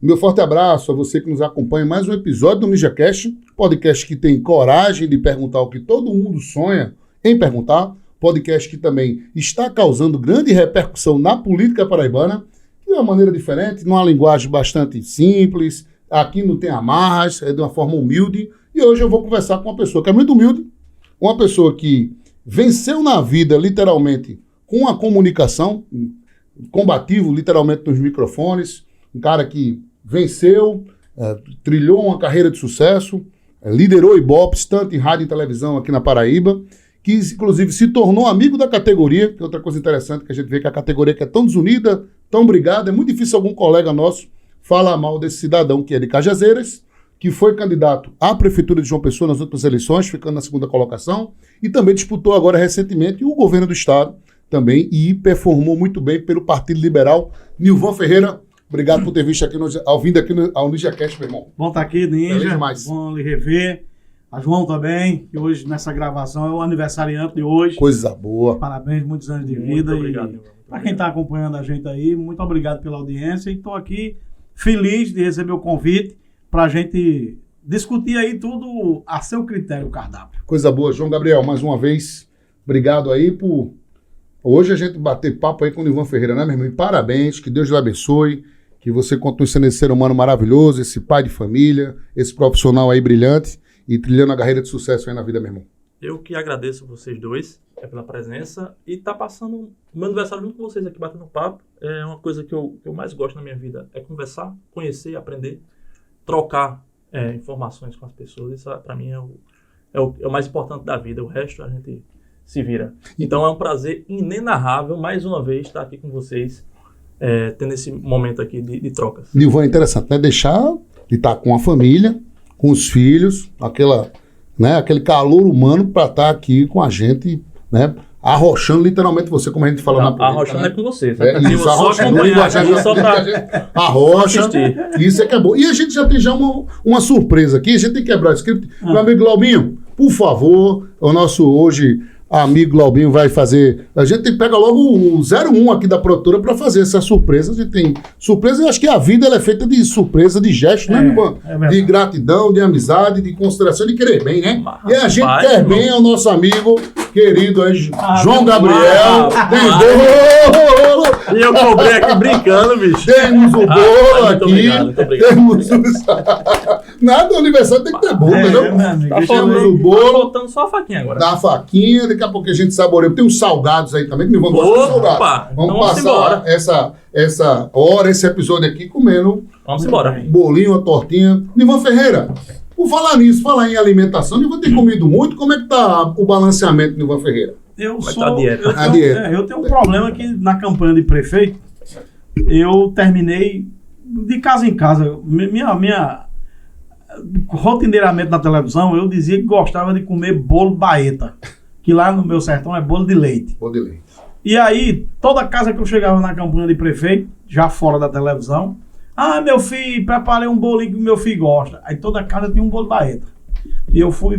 Meu forte abraço a você que nos acompanha em mais um episódio do NinjaCast, podcast que tem coragem de perguntar o que todo mundo sonha em perguntar, podcast que também está causando grande repercussão na política paraibana, de uma maneira diferente, numa linguagem bastante simples, aqui não tem amarras, é de uma forma humilde, e hoje eu vou conversar com uma pessoa que é muito humilde, uma pessoa que venceu na vida, literalmente, com a comunicação, combativo, literalmente, nos microfones, um cara que venceu, trilhou uma carreira de sucesso, liderou Ibope, tanto em rádio e televisão aqui na Paraíba, que inclusive se tornou amigo da categoria, que é outra coisa interessante, que a gente vê que a categoria que é tão desunida, tão brigada, é muito difícil algum colega nosso falar mal desse cidadão que é de Cajazeiras, que foi candidato à Prefeitura de João Pessoa nas últimas eleições, ficando na segunda colocação, e também disputou agora recentemente o governo do Estado também, e performou muito bem pelo Partido Liberal. Nilvan Ferreira, obrigado por ter vindo aqui ao NinjaCast, meu irmão. Bom estar aqui, Ninja. Bom lhe rever. A João também, que hoje nessa gravação é o aniversariante de hoje. Coisa boa. Parabéns, muitos anos de vida. Muito obrigado. Para quem está acompanhando a gente aí, muito obrigado pela audiência. E estou aqui feliz de receber o convite para a gente discutir aí tudo a seu critério, o cardápio. Coisa boa. João Gabriel, mais uma vez, obrigado aí por... Hoje a gente bater papo aí com o Nilvan Ferreira, né, meu irmão? E parabéns, que Deus lhe abençoe, que você continue sendo esse ser humano maravilhoso, esse pai de família, esse profissional aí brilhante e trilhando a carreira de sucesso aí na vida, meu irmão. Eu que agradeço vocês dois pela presença e tá passando o meu aniversário junto com vocês aqui, batendo papo. É uma coisa que eu mais gosto na minha vida, é conversar, conhecer, aprender, trocar informações com as pessoas. Isso para mim é o mais importante da vida, o resto a gente se vira. Então é um prazer inenarrável, mais uma vez, estar aqui com vocês, tendo esse momento aqui de trocas. Nilvan, é interessante, né? Deixar de estar com a família, com os filhos, aquele calor humano para estar aqui com a gente, né? Arrochando literalmente você, como a gente fala na política. Arrochando, né? É com você. Isso, arrocha. Isso é que é bom. E a gente já tem uma surpresa aqui, a gente tem que quebrar o script. Meu amigo Glaubinho, por favor, o nosso hoje... amigo Glaubinho vai fazer... A gente pega logo o 01 aqui da produtora para fazer essa surpresa. A gente tem surpresa, e acho que a vida ela é feita de surpresa, de gestos, né, Nilvan? De gratidão, de amizade, de consideração, de querer bem, né? E a gente quer bem ao nosso amigo querido aí, João Gabriel. Tem bolo! E eu cobrei aqui brincando, bicho. Temos o bolo aqui. Muito obrigado. Nada, o aniversário tem que ter bolo, entendeu? Temos o bolo. Tá faltando só a faquinha agora. Dá a faquinha, daqui a pouco a gente saboreia. Tem uns salgados aí também, que não vamos gostar de salgados. Vamos passar essa hora, esse episódio aqui comendo. Vamos embora. Um bolinho, uma tortinha. Nilvan Ferreira, por falar nisso, falar em alimentação, Nilvan tem comido muito. Como é que tá o balanceamento, Nilvan Ferreira? Eu tenho um problema que na campanha de prefeito, eu terminei de casa em casa. Minha rotineiramente na televisão, eu dizia que gostava de comer bolo baeta, que lá no meu sertão é bolo de leite. Bolo de leite. E aí, toda casa que eu chegava na campanha de prefeito, já fora da televisão, meu filho, preparei um bolinho que meu filho gosta. Aí toda casa tinha um bolo baeta. E eu fui.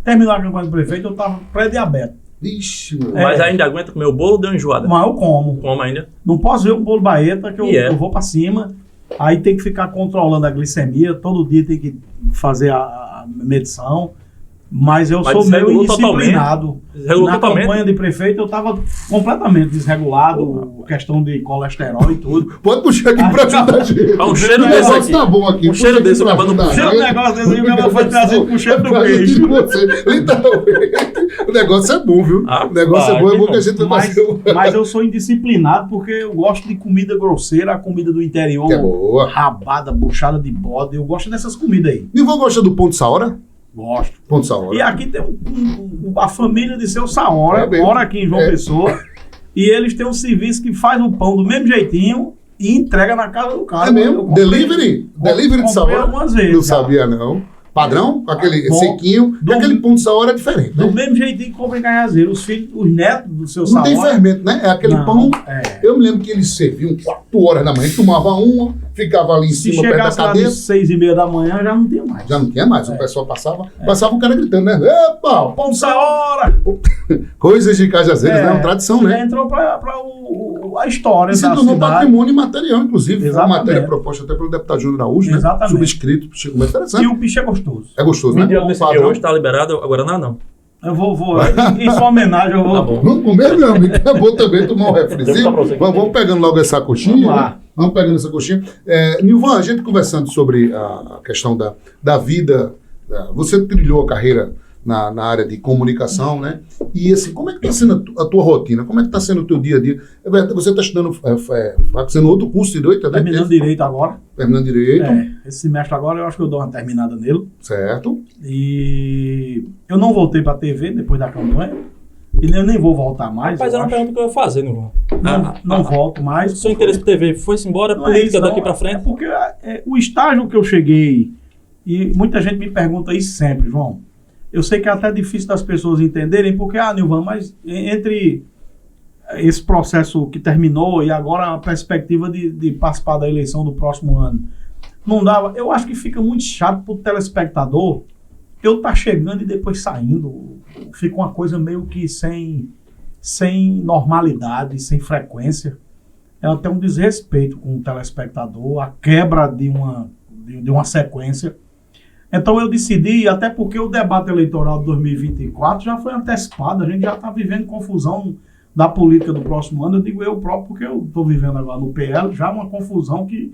Terminou a campanha de prefeito, eu tava pré-diabetes. Ixi, mas ainda aguenta comer o bolo ou deu enjoada? Mas eu como. Como ainda? Não posso ver um bolo baeta que eu vou pra cima. Aí tem que ficar controlando a glicemia. Todo dia tem que fazer a medição. Mas eu sou meio indisciplinado. Na campanha de prefeito eu estava completamente desregulado, questão de colesterol e tudo. Pode puxar aqui pra ajudar a gente. Um cheiro desse aqui. Tá bom aqui. Um cheiro desse acaba no puxo. O negócio desse aí mesmo foi trazido com o cheiro do peixe. O negócio é bom, viu? O negócio é bom que a gente vai fazer. Mas eu sou indisciplinado porque eu gosto de comida grosseira, a comida do interior. Que é boa. Rabada, buchada de bode. Eu gosto dessas comidas aí. Nilvan gosta do pão de saora? Gosto. Pão de Saora. E aqui tem a família de seu Saora, mora aqui em João Pessoa, e eles têm um serviço que faz o pão do mesmo jeitinho e entrega na casa do cara. É mesmo? Delivery de Saora? Algumas vezes. Não sabia, não. Padrão, aquele sequinho, e aquele pão de Saora é diferente, né? Do mesmo jeitinho que compra em Cajazeiro. Os filhos, os netos do seu Saora. Não tem fermento, né? É aquele pão. Eu me lembro que eles serviam 4 horas da manhã, tomava uma, ficava ali em cima perto da cadeia. Se chegasse 6h30 da manhã, já não tinha mais. Já não tinha mais. O pessoal passava o cara gritando, né? Epa, pão de Saora! Coisas de Cajazeiras, né? Uma tradição, né? Já entrou para a história da cidade. Se tornou patrimônio material, inclusive. Exatamente. Foi uma matéria proposta até pelo deputado Júnior Araújo, né? Subscrito. Chegou muito interessante. E o bicho é gostoso. É gostoso, né? Hoje está liberado, agora não. Eu vou. Em sua homenagem, eu vou. Tá bom. Vamos comer, meu amigo. É bom também tomar um refrizinho. Vamos pegando logo essa coxinha. Vamos lá. Vamos pegando essa coxinha. Nilvan, a gente conversando sobre a questão da vida. Você trilhou a carreira na área de comunicação, né? E assim, como é que está sendo a tua rotina? Como é que está sendo o teu dia a dia? Você está estudando, fazendo outro curso de Direito? Terminando Direito agora. Terminando Direito. Esse semestre agora eu acho que eu dou uma terminada nele. Certo. E eu não voltei para a TV depois da campanha. E eu nem vou voltar mais. Mas era uma pergunta que eu ia fazer, Nilvan. Não volto mais. O seu interesse por TV foi-se embora, política daqui para frente? É porque o estágio que eu cheguei, e muita gente me pergunta isso sempre, João. Eu sei que é até difícil das pessoas entenderem, porque, Nilvan, mas entre esse processo que terminou e agora a perspectiva de participar da eleição do próximo ano, não dava. Eu acho que fica muito chato para o telespectador eu estar chegando e depois saindo. Fica uma coisa meio que sem normalidade, sem frequência. É até um desrespeito com o telespectador, a quebra de uma sequência. Então eu decidi, até porque o debate eleitoral de 2024 já foi antecipado, a gente já está vivendo confusão da política do próximo ano. Eu digo eu próprio, porque eu estou vivendo agora no PL, já uma confusão que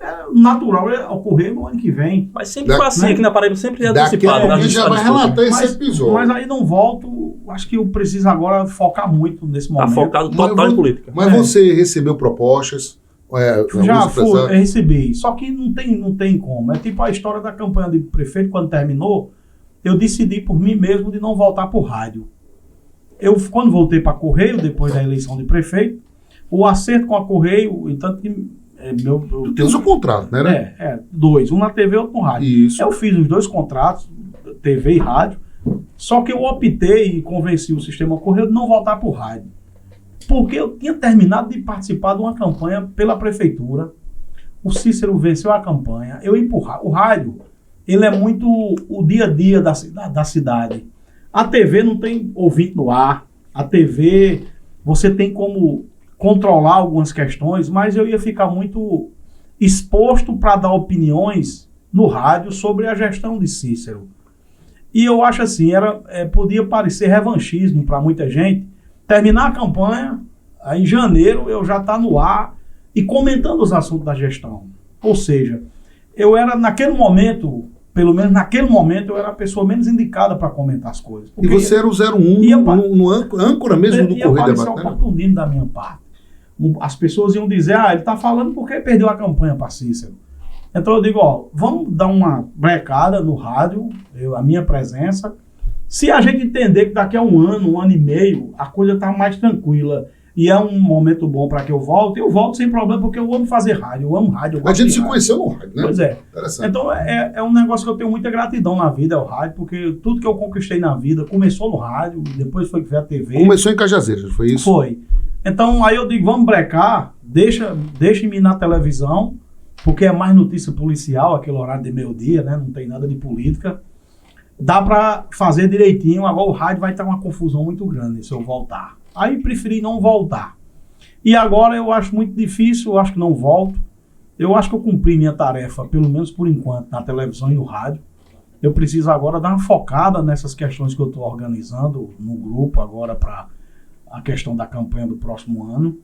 é natural ocorrer no ano que vem. Mas sempre foi assim, aqui na Paraíba sempre é antecipado. A gente já vai relatar esse episódio. Mas aí não volto, acho que eu preciso agora focar muito nesse momento. Está focado total em política. Mas você recebeu propostas? Eu recebi, só que não tem como. É tipo a história da campanha de prefeito, quando terminou, eu decidi por mim mesmo de não voltar para o rádio. Quando voltei para Correio, depois da eleição de prefeito, o acerto com a Correio, tanto que tu tens um contrato, né? Dois, um na TV e outro no rádio. Isso. Eu fiz os dois contratos, TV e rádio, só que eu optei e convenci o sistema Correio de não voltar para o rádio. Porque eu tinha terminado de participar de uma campanha pela prefeitura. O Cícero venceu a campanha. Eu empurrar. O rádio, ele é muito o dia a dia da cidade. A TV não tem ouvinte no ar. A TV, você tem como controlar algumas questões, mas eu ia ficar muito exposto para dar opiniões no rádio sobre a gestão de Cícero. E eu acho assim, podia parecer revanchismo para muita gente, terminar a campanha, aí em janeiro eu já estar no ar e comentando os assuntos da gestão. Ou seja, eu era naquele momento, pelo menos naquele momento, eu era a pessoa menos indicada para comentar as coisas. E você era o 01 no âncora mesmo do Correio Debate, né? Oportunismo da minha parte. As pessoas iam dizer, ele está falando porque perdeu a campanha para Cícero. Então eu digo, vamos dar uma brecada no rádio, a minha presença. Se a gente entender que daqui a um ano e meio, a coisa está mais tranquila e é um momento bom para que eu volto sem problema, porque eu amo fazer rádio, eu amo rádio. A gente se conheceu no rádio, né? Pois é. Então é um negócio que eu tenho muita gratidão na vida, é o rádio, porque tudo que eu conquistei na vida começou no rádio, depois foi que veio a TV. Começou em Cajazeiras, foi isso? Foi. Então aí eu digo, vamos brecar, deixe-me ir na televisão, porque é mais notícia policial, aquele horário de meio-dia, né? Não tem nada de política. Dá para fazer direitinho, agora o rádio vai estar uma confusão muito grande se eu voltar. Aí preferi não voltar. E agora eu acho muito difícil, eu acho que não volto. Eu acho que eu cumpri minha tarefa, pelo menos por enquanto, na televisão e no rádio. Eu preciso agora dar uma focada nessas questões que eu estou organizando no grupo agora para a questão da campanha do próximo ano.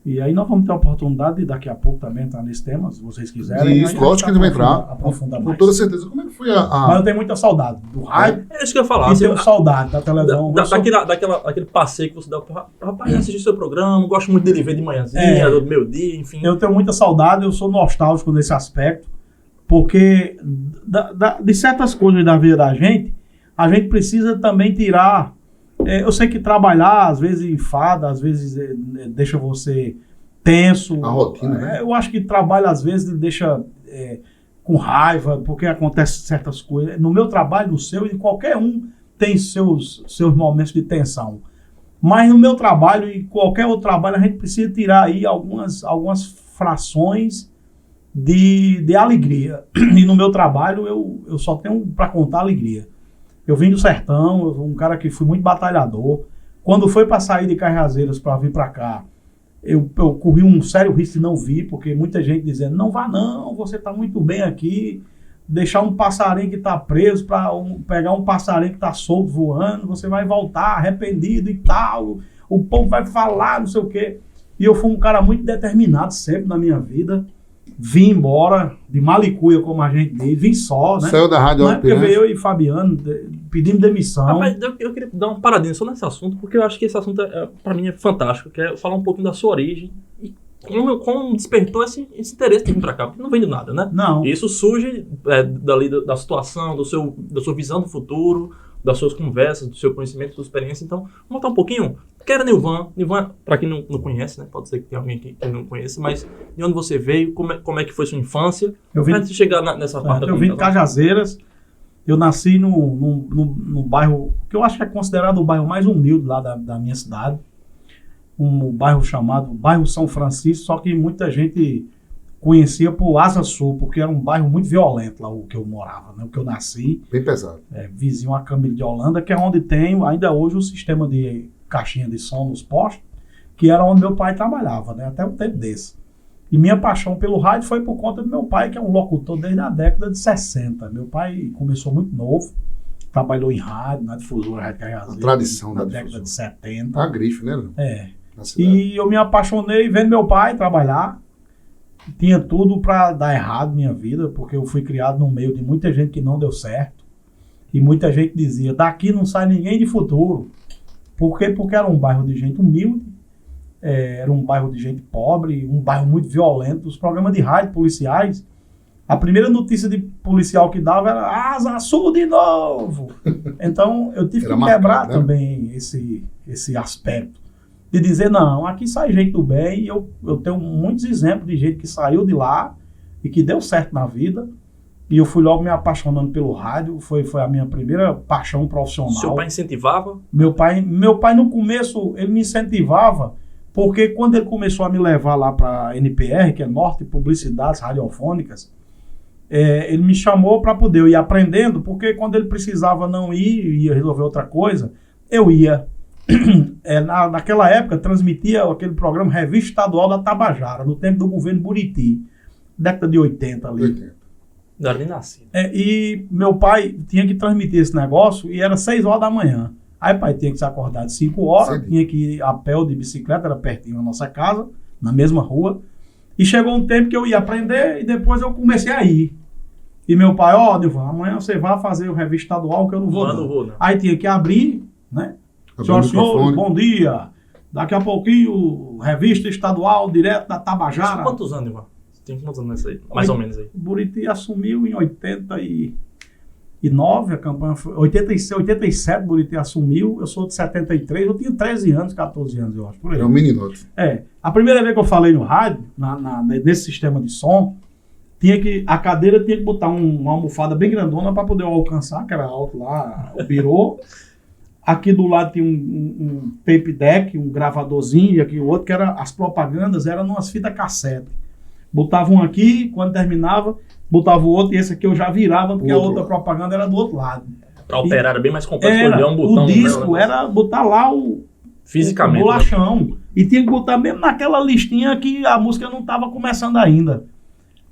E aí nós vamos ter a oportunidade de daqui a pouco também entrar nesse tema, se vocês quiserem. Isso, lógico que a gente vai entrar. Aprofundar mais. Com toda certeza. Como é que foi Mas eu tenho muita saudade do rádio. É isso que eu ia falar. E tenho saudade da televisão. Daquele passeio que você dá para rapaz, assistir seu programa, gosto muito dele ver de manhãzinha, do meio-dia, enfim. Eu tenho muita saudade, eu sou nostálgico nesse aspecto, porque de certas coisas da vida da gente, a gente precisa também tirar... eu sei que trabalhar, às vezes, enfada, às vezes deixa você tenso. A rotina, né? Eu acho que trabalho, às vezes, deixa com raiva, porque acontecem certas coisas. No meu trabalho, no seu, e qualquer um tem seus momentos de tensão. Mas no meu trabalho e qualquer outro trabalho, a gente precisa tirar aí algumas frações de alegria. E no meu trabalho, eu só tenho para contar alegria. Eu vim do sertão, eu sou um cara que fui muito batalhador. Quando foi para sair de Cajazeiras para vir para cá, eu corri um sério risco de não vir, porque muita gente dizendo, não vá não, você está muito bem aqui, deixar um passarinho que está preso para pegar um passarinho que está solto voando, você vai voltar arrependido e tal, o povo vai falar, não sei o quê. E eu fui um cara muito determinado sempre na minha vida. Vim embora, de malicuia, como a gente diz, vim só, né? Saiu da Rádio Alto Piranha. Veio eu e Fabiano pedimos demissão. Rapaz, eu queria dar uma paradinha só nesse assunto, porque eu acho que esse assunto, pra mim, é fantástico, que é falar um pouquinho da sua origem e como despertou esse interesse de vir pra cá, porque não vem do nada, né? Não. E isso surge dali da situação, da sua visão do futuro, das suas conversas, do seu conhecimento, da sua experiência. Então, vamos voltar um pouquinho. Quem era Nilvan? Nilvan, para quem não conhece, né? Pode ser que tenha alguém que não conheça, mas de onde você veio, como é que foi sua infância? Antes de chegar nessa parte eu vim de Cajazeiras, eu nasci num bairro, que eu acho que é considerado o bairro mais humilde lá da minha cidade, um bairro chamado Bairro São Francisco, só que muita gente conhecia por Asa Sul, porque era um bairro muito violento lá, o que eu morava, né? O que eu nasci. Bem pesado. Vizinho a Câmara de Holanda, que é onde tem ainda hoje o sistema de caixinha de som nos postos, que era onde meu pai trabalhava, né? Até um tempo desse. E minha paixão pelo rádio foi por conta do meu pai, que é um locutor desde a década de 60. Meu pai começou muito novo, trabalhou em rádio, na difusora Rádio Cajazeiras. Tradição na da década de 70. A grife, né? E eu me apaixonei vendo meu pai trabalhar. Tinha tudo para dar errado minha vida, porque eu fui criado no meio de muita gente que não deu certo. E muita gente dizia, daqui não sai ninguém de futuro. Por quê? Porque era um bairro de gente humilde, era um bairro de gente pobre, um bairro muito violento. Os programas de rádio policiais, a primeira notícia de policial que dava era Asa Sul de novo. Então eu tive que quebrar também esse aspecto. De dizer, não, aqui sai gente do bem, e eu tenho muitos exemplos de gente que saiu de lá e que deu certo na vida, e eu fui logo me apaixonando pelo rádio, foi a minha primeira paixão profissional. Seu pai incentivava? Meu pai no começo, ele me incentivava, porque quando ele começou a me levar lá para a NPR, que é Norte Publicidades Radiofônicas, ele me chamou para poder eu ir aprendendo, porque quando ele precisava não ir, ia resolver outra coisa, eu ia. Naquela época transmitia aquele programa Revista Estadual da Tabajara, no tempo do governo Buriti, década de 80 ali. 80. Não era nem nascido. E meu pai tinha que transmitir esse negócio e era 6 horas da manhã. Aí pai tinha que se acordar de 5 horas, sim, tinha que ir a pé ou de bicicleta, era pertinho da nossa casa, na mesma rua. E chegou um tempo que eu ia aprender e depois eu comecei a ir. E meu pai, Nilvan, amanhã você vai fazer o Revista Estadual que eu não vou. Não. Aí tinha que abrir, né? Senhoras bom dia. Daqui a pouquinho, Revista Estadual, direto da Tabajara. Quantos anos, Ivan? Tem quantos anos nessa aí? Mais ou menos aí. O Buriti assumiu em 89, a campanha foi... 87, o Buriti assumiu. Eu sou de 73, eu tinha 13 anos, 14 anos, eu acho. Por aí. É um meninote. A primeira vez que eu falei no rádio, nesse sistema de som, a cadeira tinha que botar uma almofada bem grandona para poder alcançar, que era alto lá, o birô. Aqui do lado tinha um tape deck, um gravadorzinho, e aqui o outro, que era as propagandas, eram numas fitas cassete. Botava um aqui, quando terminava, botava o outro, e esse aqui eu já virava, porque a outra propaganda era do outro lado. Para operar era bem mais complexo, olhar um botão. O disco era botar lá fisicamente, o bolachão. Né? E tinha que botar mesmo naquela listinha que a música não estava começando ainda.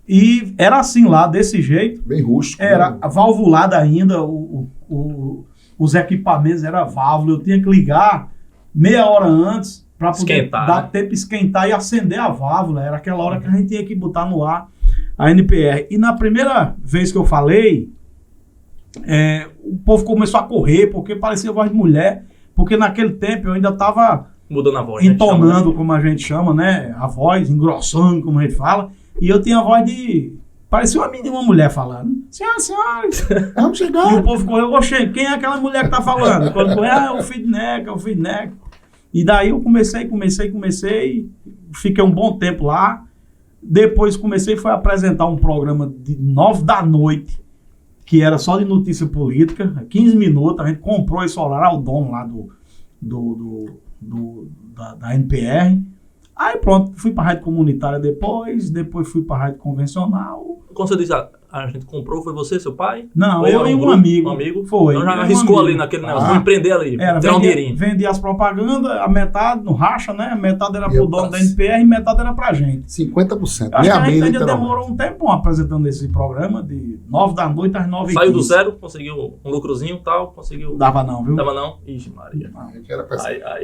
E era assim lá, desse jeito. Bem rústico. Era valvulado ainda, os equipamentos eram válvula, eu tinha que ligar meia hora antes para poder dar tempo de esquentar e acender a válvula. Era aquela hora que a gente tinha que botar no ar a NPR. E na primeira vez que eu falei, o povo começou a correr, porque parecia voz de mulher, porque naquele tempo eu ainda estava mudando a voz, entonando, como a gente chama, né? A voz, engrossando, como a gente fala, e eu tinha a voz de... Parecia uma mulher falando. Senhoras, vamos chegar. E o povo correu, quem é aquela mulher que tá falando? Quando correu, é o filho de Neca. E daí eu comecei, fiquei um bom tempo lá. Depois foi apresentar um programa de 9 da noite, que era só de notícia política, 15 minutos, a gente comprou esse horário ao dono lá da NPR. Aí pronto, fui para a rádio comunitária depois fui para a rádio convencional. Quando você diz a gente comprou, foi você, seu pai? Não, eu e um amigo. Um amigo? Foi. Então já arriscou ali naquele negócio, vou empreender ali, ter um dinheirinho. Vendia as propagandas, a metade no racha, né? A metade era pro dono da NPR e metade era pra gente. 50%. Acho que a gente ainda demorou um tempão apresentando esse programa, de 9 da noite às 9h15. Saiu do zero, conseguiu um lucrozinho e tal, conseguiu... Dava não, viu? Dava não? Ixi, Maria.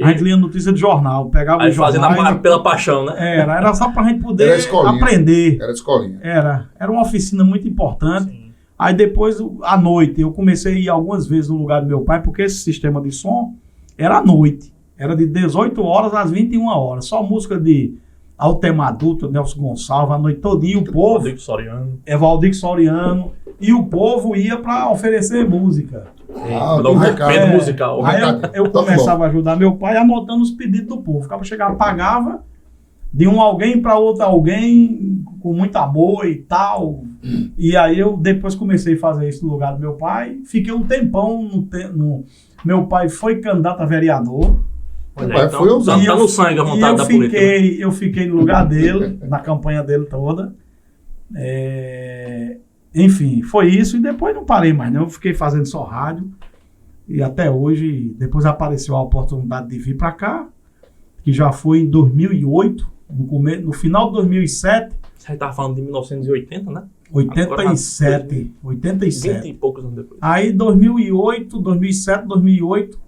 A gente lia notícia de jornal, pegava o jornal... Fazendo pela paixão, né? Era só pra gente poder aprender. Era escolinha. Era uma oficina muito importante. Sim. Aí depois, à noite, eu comecei a ir algumas vezes no lugar do meu pai, porque esse sistema de som era à noite. Era de 18 horas às 21 horas. Só música de Altemar Dutra, Nelson Gonçalves, a noite todinha. O povo... Valdir Soriano. E o povo ia para oferecer música. Um recado musical. Aí eu começava a ajudar meu pai anotando os pedidos do povo. Ficava, chegava, pagava de um alguém para outro alguém, com muito amor e tal. E aí eu depois comecei a fazer isso no lugar do meu pai. Fiquei um tempão meu pai foi candidato a vereador. Olha, então, tá no sangue a vontade da política. Eu fiquei no lugar dele, na campanha dele toda. Enfim, foi isso. E depois não parei mais, não. Eu fiquei fazendo só rádio. E até hoje, depois apareceu a oportunidade de vir para cá, que já foi em 2008, no final de 2007. Você estava falando de 1980, né? 87. 20 e poucos anos depois. Aí 2008, 2007, 2008,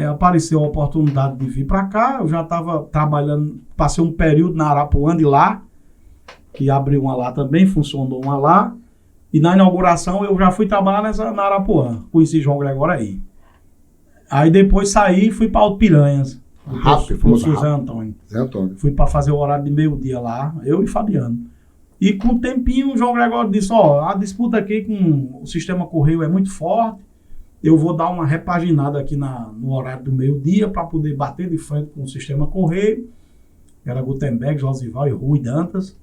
apareceu a oportunidade de vir para cá. Eu já estava trabalhando, passei um período na Arapuã de lá, que abriu uma lá também, funcionou uma lá. E na inauguração eu já fui trabalhar na Arapuã. Conheci João Gregório aí. Aí depois saí e fui para Alto Piranhas. Rápido, com o Zé Antônio. Fui para fazer o horário de meio-dia lá, eu e Fabiano. E com o tempinho o João Gregório disse, a disputa aqui com o sistema Correio é muito forte. Eu vou dar uma repaginada aqui no horário do meio-dia para poder bater de frente com o sistema Correio. Era Gutenberg, Josival e Rui Dantas.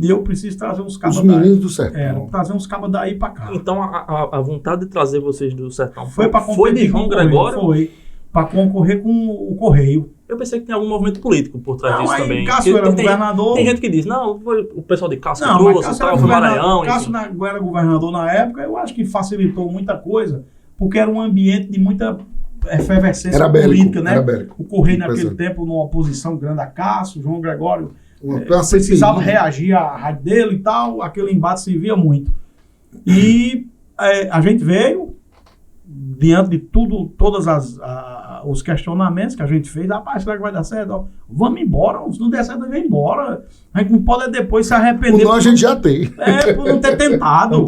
E eu preciso trazer uns cabas daí. Os meninos do sertão. Trazer uns cabas daí para cá. Então a vontade de trazer vocês do sertão foi de João Gregório? Foi para concorrer com o Correio. Eu pensei que tem algum movimento político por trás disso também. Cássio era governador. Tem gente que diz, não, foi o pessoal de Cássio trouxe, foi Maranhão. Cássio era governador na época, eu acho que facilitou muita coisa, porque era um ambiente de muita efervescência política, né? O Correio naquele tempo, numa oposição grande a Cássio, João Gregório precisava reagir à rádio dele e tal, aquele embate se via muito. E a gente veio, diante de todos os questionamentos que a gente fez, rapaz, será que vai dar certo? Vamos embora, se não der certo, vem embora. A gente não pode depois se arrepender. Por nós a gente já tem. Por não ter tentado.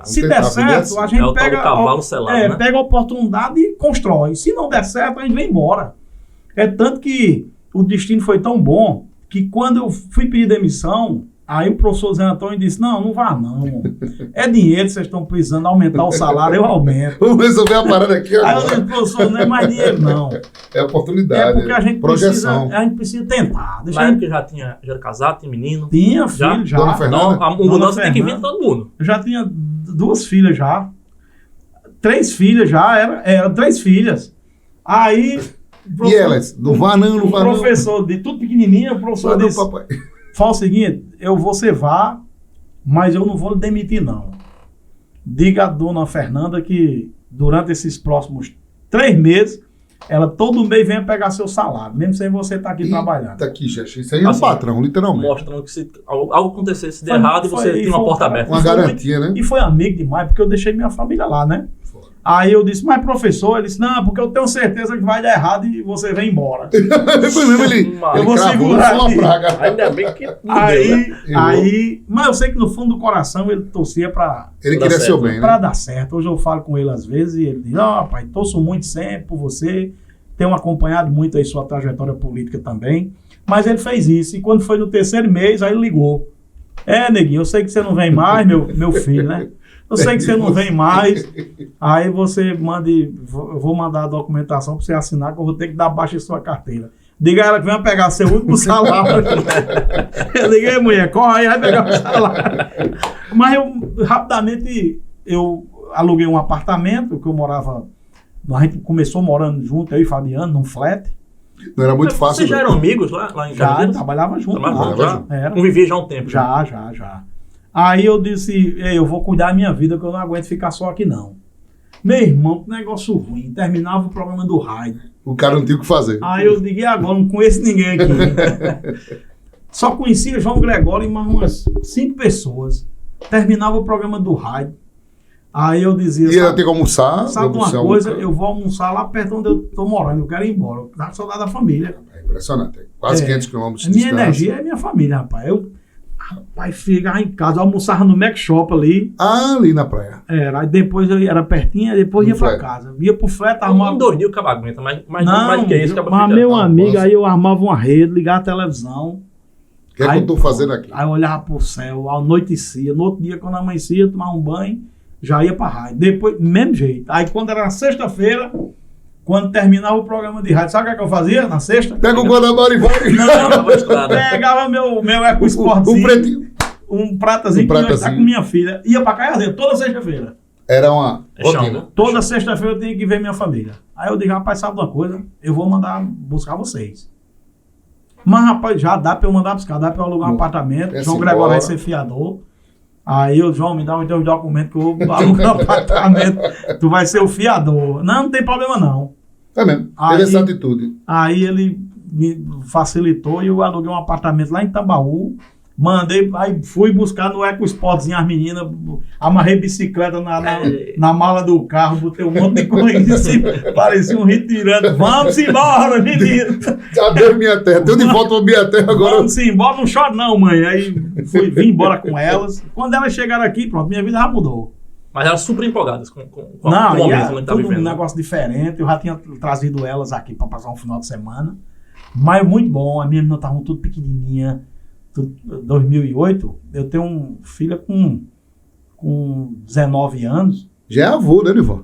Se der certo, a gente pega a oportunidade e constrói. Se não der certo, a gente vem embora. É tanto que o destino foi tão bom que quando eu fui pedir demissão, aí o professor Zé Antônio disse, não vá não. É dinheiro que vocês estão precisando, aumentar o salário, eu aumento. Vamos resolver a parada aqui agora. Aí eu disse, professor, não é mais dinheiro não. É oportunidade, porque a gente precisa tentar. Na época já era casado, tinha menino? Tinha filho já. Dona Fernanda? Então, a mudança tem que vir de todo mundo. Eu já tinha 2 filhas já. 3 filhas já, eram 3 filhas. Aí... E elas? Não vá não. O professor, de tudo pequenininho, o professor disse, fala o seguinte, você vá, mas eu não vou lhe demitir não. Diga a dona Fernanda que durante esses próximos 3 meses, ela todo mês vem pegar seu salário, mesmo sem você estar aqui trabalhando. Tá aqui, gente. Isso aí é um patrão, literalmente. Mostrando que se algo acontecesse de errado e você tem uma porta aberta. Uma garantia, né? E foi amigo demais, porque eu deixei minha família lá, né? Aí eu disse, mas professor, ele disse, não, porque eu tenho certeza que vai dar errado e você vem embora. Foi mesmo, ele eu vou segurar uma praga. Ainda bem que mas eu sei que no fundo do coração ele torcia pra... Ele queria seu bem, né? Pra dar certo. Hoje eu falo com ele às vezes e ele diz, pai, torço muito sempre por você, tenho acompanhado muito aí sua trajetória política também. Mas ele fez isso e quando foi no 3º mês, aí ele ligou. Neguinho, eu sei que você não vem mais, meu filho, né? Eu sei que você não vem mais, aí você eu vou mandar a documentação para você assinar, que eu vou ter que dar baixa em sua carteira. Diga a ela que venha pegar seu último salário. Eu liguei, mulher, corre aí, vai pegar o salário. Mas rapidamente, eu aluguei um apartamento, que eu morava, a gente começou morando junto, eu e Fabiano, num flat. Não era muito fácil. Vocês já eram amigos lá em Carapicuíba? Já, trabalhava junto. Convivia já há um tempo. Já. Aí eu disse, eu vou cuidar da minha vida, que eu não aguento ficar só aqui, não. Meu irmão, que negócio ruim. Terminava o programa do rádio. O cara não tinha o que fazer. Aí eu digo, e agora? Não conheço ninguém aqui. Só conhecia João Gregório e mais umas 5 pessoas. Terminava o programa do rádio. Aí eu dizia... E eu tenho que almoçar? Sabe uma coisa? Eu vou almoçar lá perto onde eu tô morando. Eu quero ir embora. Eu tava saudade da família. É impressionante. Quase 500 quilômetros de distância. Minha energia é minha família, rapaz. Rapaz, ficava em casa, eu almoçava no Mac Shop ali. Ali na praia. Era, aí depois eu era pertinho, depois ia pra casa. Ia pro frete, arrumava... Um 2 dias o cabo aguenta, mas não que é isso, mas meu amigo, aí eu armava uma rede, ligava a televisão. O que é que eu tô fazendo aqui? Aí eu olhava pro céu, anoitecia. No outro dia, quando amanhecia, tomava um banho, já ia pra rádio. Depois, mesmo jeito. Aí quando era sexta-feira, quando terminava o programa de rádio, sabe o que eu fazia na sexta? Pega o Guanabara e vai. Não, pegava meu EcoSportzinho. Um pretinho. Um pratazinho que eu ia estar com minha filha. Ia pra Caiazeiro toda sexta-feira. Era uma rotina. Toda sexta-feira eu tinha que ver minha família. Aí eu digo, rapaz, sabe uma coisa? Eu vou mandar buscar vocês. Mas, rapaz, já dá pra eu mandar buscar, dá pra eu alugar um apartamento. João Gregório vai ser fiador. Aí o João me dá os documentos que eu vou alugar um apartamento. Tu vai ser o fiador. Não tem problema não. É mesmo. Teve essa atitude. Aí ele me facilitou e eu aluguei um apartamento lá em Tambaú. Mandei, aí fui buscar no EcoSportzinho as meninas, amarrei bicicleta na mala do carro, botei um monte de coisa em cima, parecia um retirante. Vamos embora, menino! Cadê minha terra? Tô de volta pra minha terra agora. Vamos embora, não chora não, mãe. Aí vim embora com elas. Quando elas chegaram aqui, pronto, minha vida já mudou. Mas elas super empolgadas com o momento que tá tudo vivendo. Um negócio diferente. Eu já tinha trazido elas aqui para passar um final de semana. Mas muito bom, as minhas meninas estavam tudo pequenininha. 2008, eu tenho uma filha com 19 anos. Já é avô, né, Nival?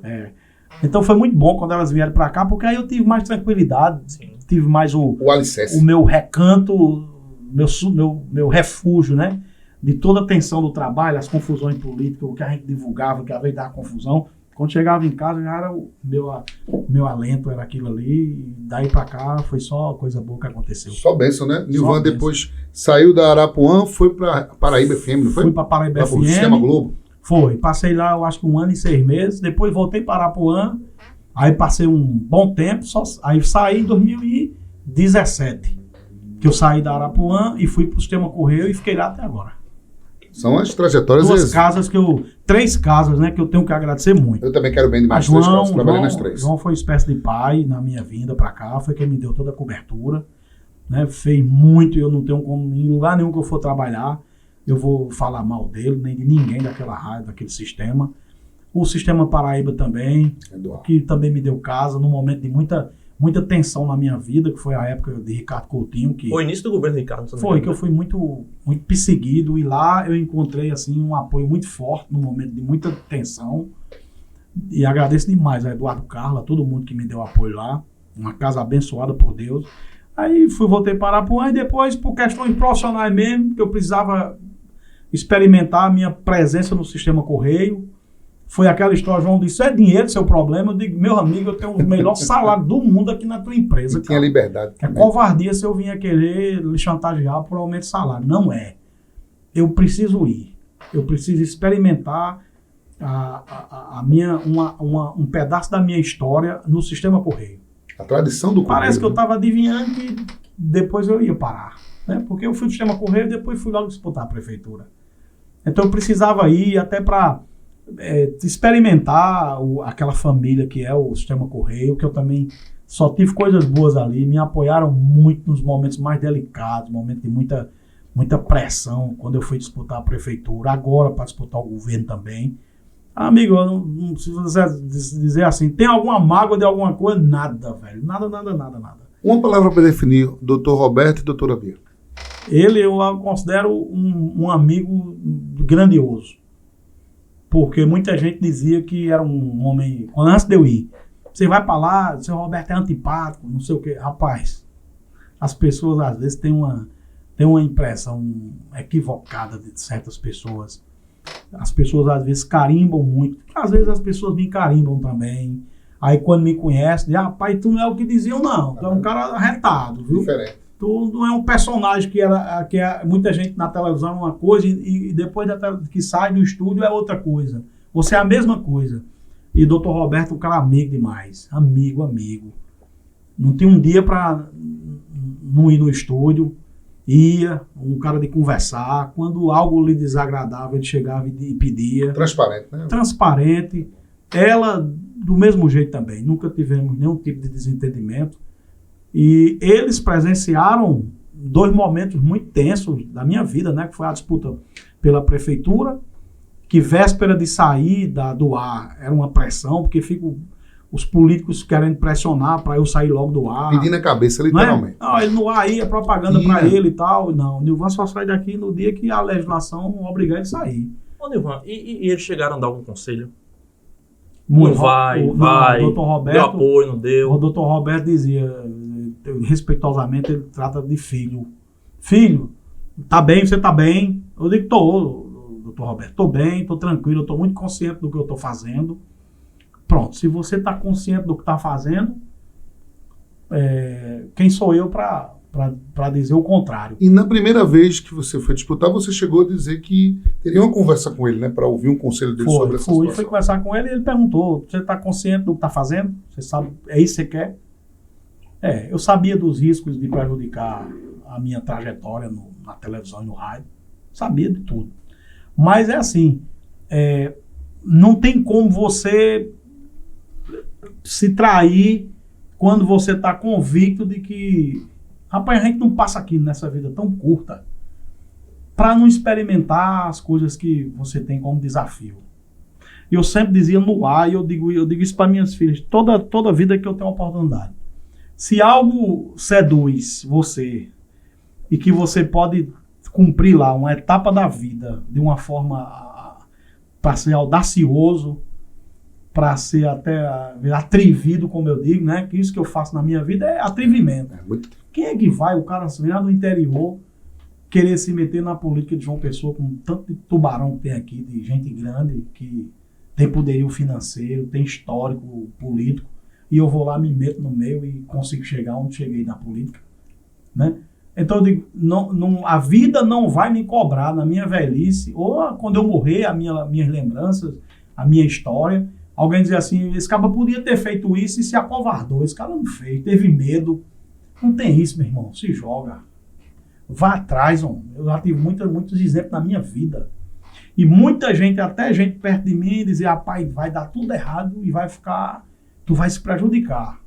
Então foi muito bom quando elas vieram para cá, porque aí eu tive mais tranquilidade, tive mais o alicerce. O meu recanto, meu refúgio, né? De toda a tensão do trabalho, as confusões políticas, o que a gente divulgava, que às vezes dava confusão. Quando chegava em casa, já era o meu alento, era aquilo ali. E daí pra cá, foi só coisa boa que aconteceu. Só bênção, né? Nilvan depois saiu da Arapuã, foi pra Paraíba FM, não foi? Fui pra Paraíba FM. Pro Sistema Globo. Foi. Passei lá, eu acho que 1 ano e 6 meses. Depois voltei para Arapuã. Aí passei um bom tempo. Aí saí em 2017. Que eu saí da Arapuã e fui pro Sistema Correio e fiquei lá até agora. São as trajetórias... 3 casas, né, que eu tenho que agradecer muito. Eu também quero bem demais. Trabalhei nas 3. João foi espécie de pai na minha vinda para cá, foi quem me deu toda a cobertura, né, fez muito, eu não tenho como, em lugar nenhum que eu for trabalhar, eu vou falar mal dele, nem de ninguém daquela rádio, daquele sistema. O Sistema Paraíba também, que também me deu casa, num momento de muita tensão na minha vida, que foi a época de Ricardo Coutinho. Foi o início do governo Ricardo. Foi, que eu fui muito perseguido, e lá eu encontrei assim, um apoio muito forte, num momento de muita tensão, e agradeço demais a Eduardo Carla, a todo mundo que me deu apoio lá, uma casa abençoada por Deus. Aí voltei para Arapuã, e depois, por questões profissionais mesmo, que eu precisava experimentar a minha presença no Sistema Correio. Foi aquela história, João disse, é dinheiro seu problema? Eu digo, meu amigo, eu tenho o melhor salário do mundo aqui na tua empresa. Tinha liberdade. É covardia se eu vinha querer lhe chantagear por aumento de salário. Não é. Eu preciso ir. Eu preciso experimentar um pedaço da minha história no Sistema Correio. A tradição do Correio. Parece que eu estava adivinhando que depois eu ia parar. Né? Porque eu fui do Sistema Correio e depois fui logo disputar a prefeitura. Então eu precisava ir até para... experimentar aquela família que é o Sistema Correio, que eu também só tive coisas boas ali, me apoiaram muito nos momentos mais delicados, momentos de muita pressão, quando eu fui disputar a prefeitura, agora para disputar o governo também. Amigo, eu não preciso dizer assim, tem alguma mágoa de alguma coisa? Nada, velho, nada. Uma palavra para definir Dr. Roberto e doutora Bia. Ele eu considero um amigo grandioso. Porque muita gente dizia que era um homem... Antes de eu ir, você vai pra lá, o seu Roberto é antipático, não sei o quê. Rapaz, as pessoas às vezes têm uma impressão equivocada de certas pessoas. As pessoas às vezes carimbam muito. Às vezes as pessoas me carimbam também. Aí quando me conhecem, dizem, rapaz, tu não é o que diziam não. Tu é um cara arretado, viu? Diferente. Tu não é um personagem que é muita gente na televisão é uma coisa e depois que sai do estúdio é outra coisa. Você é a mesma coisa. E Dr. Roberto é um cara amigo demais. Amigo. Não tinha um dia para não ir no estúdio. Ia, um cara de conversar. Quando algo lhe desagradava, ele chegava e pedia. Transparente, né? Transparente. Ela, do mesmo jeito também. Nunca tivemos nenhum tipo de desentendimento. E eles presenciaram 2 momentos muito tensos da minha vida, né? Que foi a disputa pela prefeitura, que véspera de sair do ar era uma pressão, porque ficam os políticos querendo pressionar para eu sair logo do ar. Pedindo a cabeça, literalmente. Não, ele no ar aí, é propaganda para ele e tal. Não, o Nilvan só sai daqui no dia que a legislação obrigar ele a sair. Ô, Nilvan, e eles chegaram a dar algum conselho? Muito, vai, o Dr. Roberto, deu apoio, não deu? O Dr. Roberto dizia, respeitosamente, ele trata de filho. Filho, tá bem, você tá bem? Eu digo, Dr. Roberto, tô bem, tô tranquilo, eu tô muito consciente do que eu tô fazendo. Pronto, se você tá consciente do que tá fazendo, quem sou eu para dizer o contrário? E na primeira vez que você foi disputar, você chegou a dizer que teria uma conversa com ele, né? Para ouvir um conselho dele sobre essa situação. Fui conversar com ele e ele perguntou, você tá consciente do que tá fazendo? Você sabe, é isso que você quer? Eu sabia dos riscos de prejudicar a minha trajetória na televisão e no rádio. Sabia de tudo. Mas é assim, não tem como você se trair quando você está convicto de que, rapaz, a gente não passa aqui nessa vida tão curta para não experimentar as coisas que você tem como desafio. E eu sempre dizia no ar, e eu digo isso para minhas filhas, toda vida que eu tenho oportunidade. Se algo seduz você e que você pode cumprir lá uma etapa da vida de uma forma para ser audacioso, para ser até atrevido, como eu digo, né? Que isso que eu faço na minha vida é atrevimento. Quem é que vai, o cara virar do interior, querer se meter na política de João Pessoa com tanto de tubarão que tem aqui, de gente grande, que tem poderio financeiro, tem histórico político, e eu vou lá, me meto no meio e consigo chegar onde cheguei na política, né? Então eu digo, a vida não vai me cobrar na minha velhice, ou quando eu morrer, minhas lembranças, a minha história. Alguém dizer assim, esse cara podia ter feito isso e se acovardou. Esse cara não fez, teve medo. Não tem isso, meu irmão, se joga. Vá atrás, homem. Eu já tive muitos exemplos na minha vida. E muita gente, até gente perto de mim, dizia, rapaz, vai dar tudo errado e tu vai se prejudicar.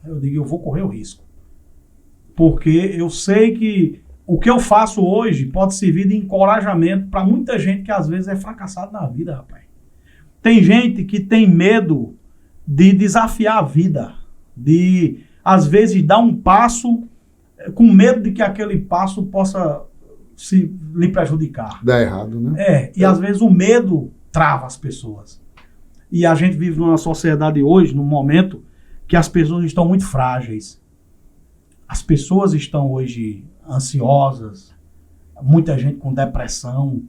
Eu digo, eu vou correr o risco. Porque eu sei que o que eu faço hoje pode servir de encorajamento para muita gente que às vezes é fracassado na vida, rapaz. Tem gente que tem medo de desafiar a vida, de às vezes dar um passo com medo de que aquele passo possa lhe prejudicar. Dá errado, né? E às vezes o medo trava as pessoas. E a gente vive numa sociedade hoje, num momento que as pessoas estão muito frágeis. As pessoas estão hoje ansiosas, muita gente com depressão.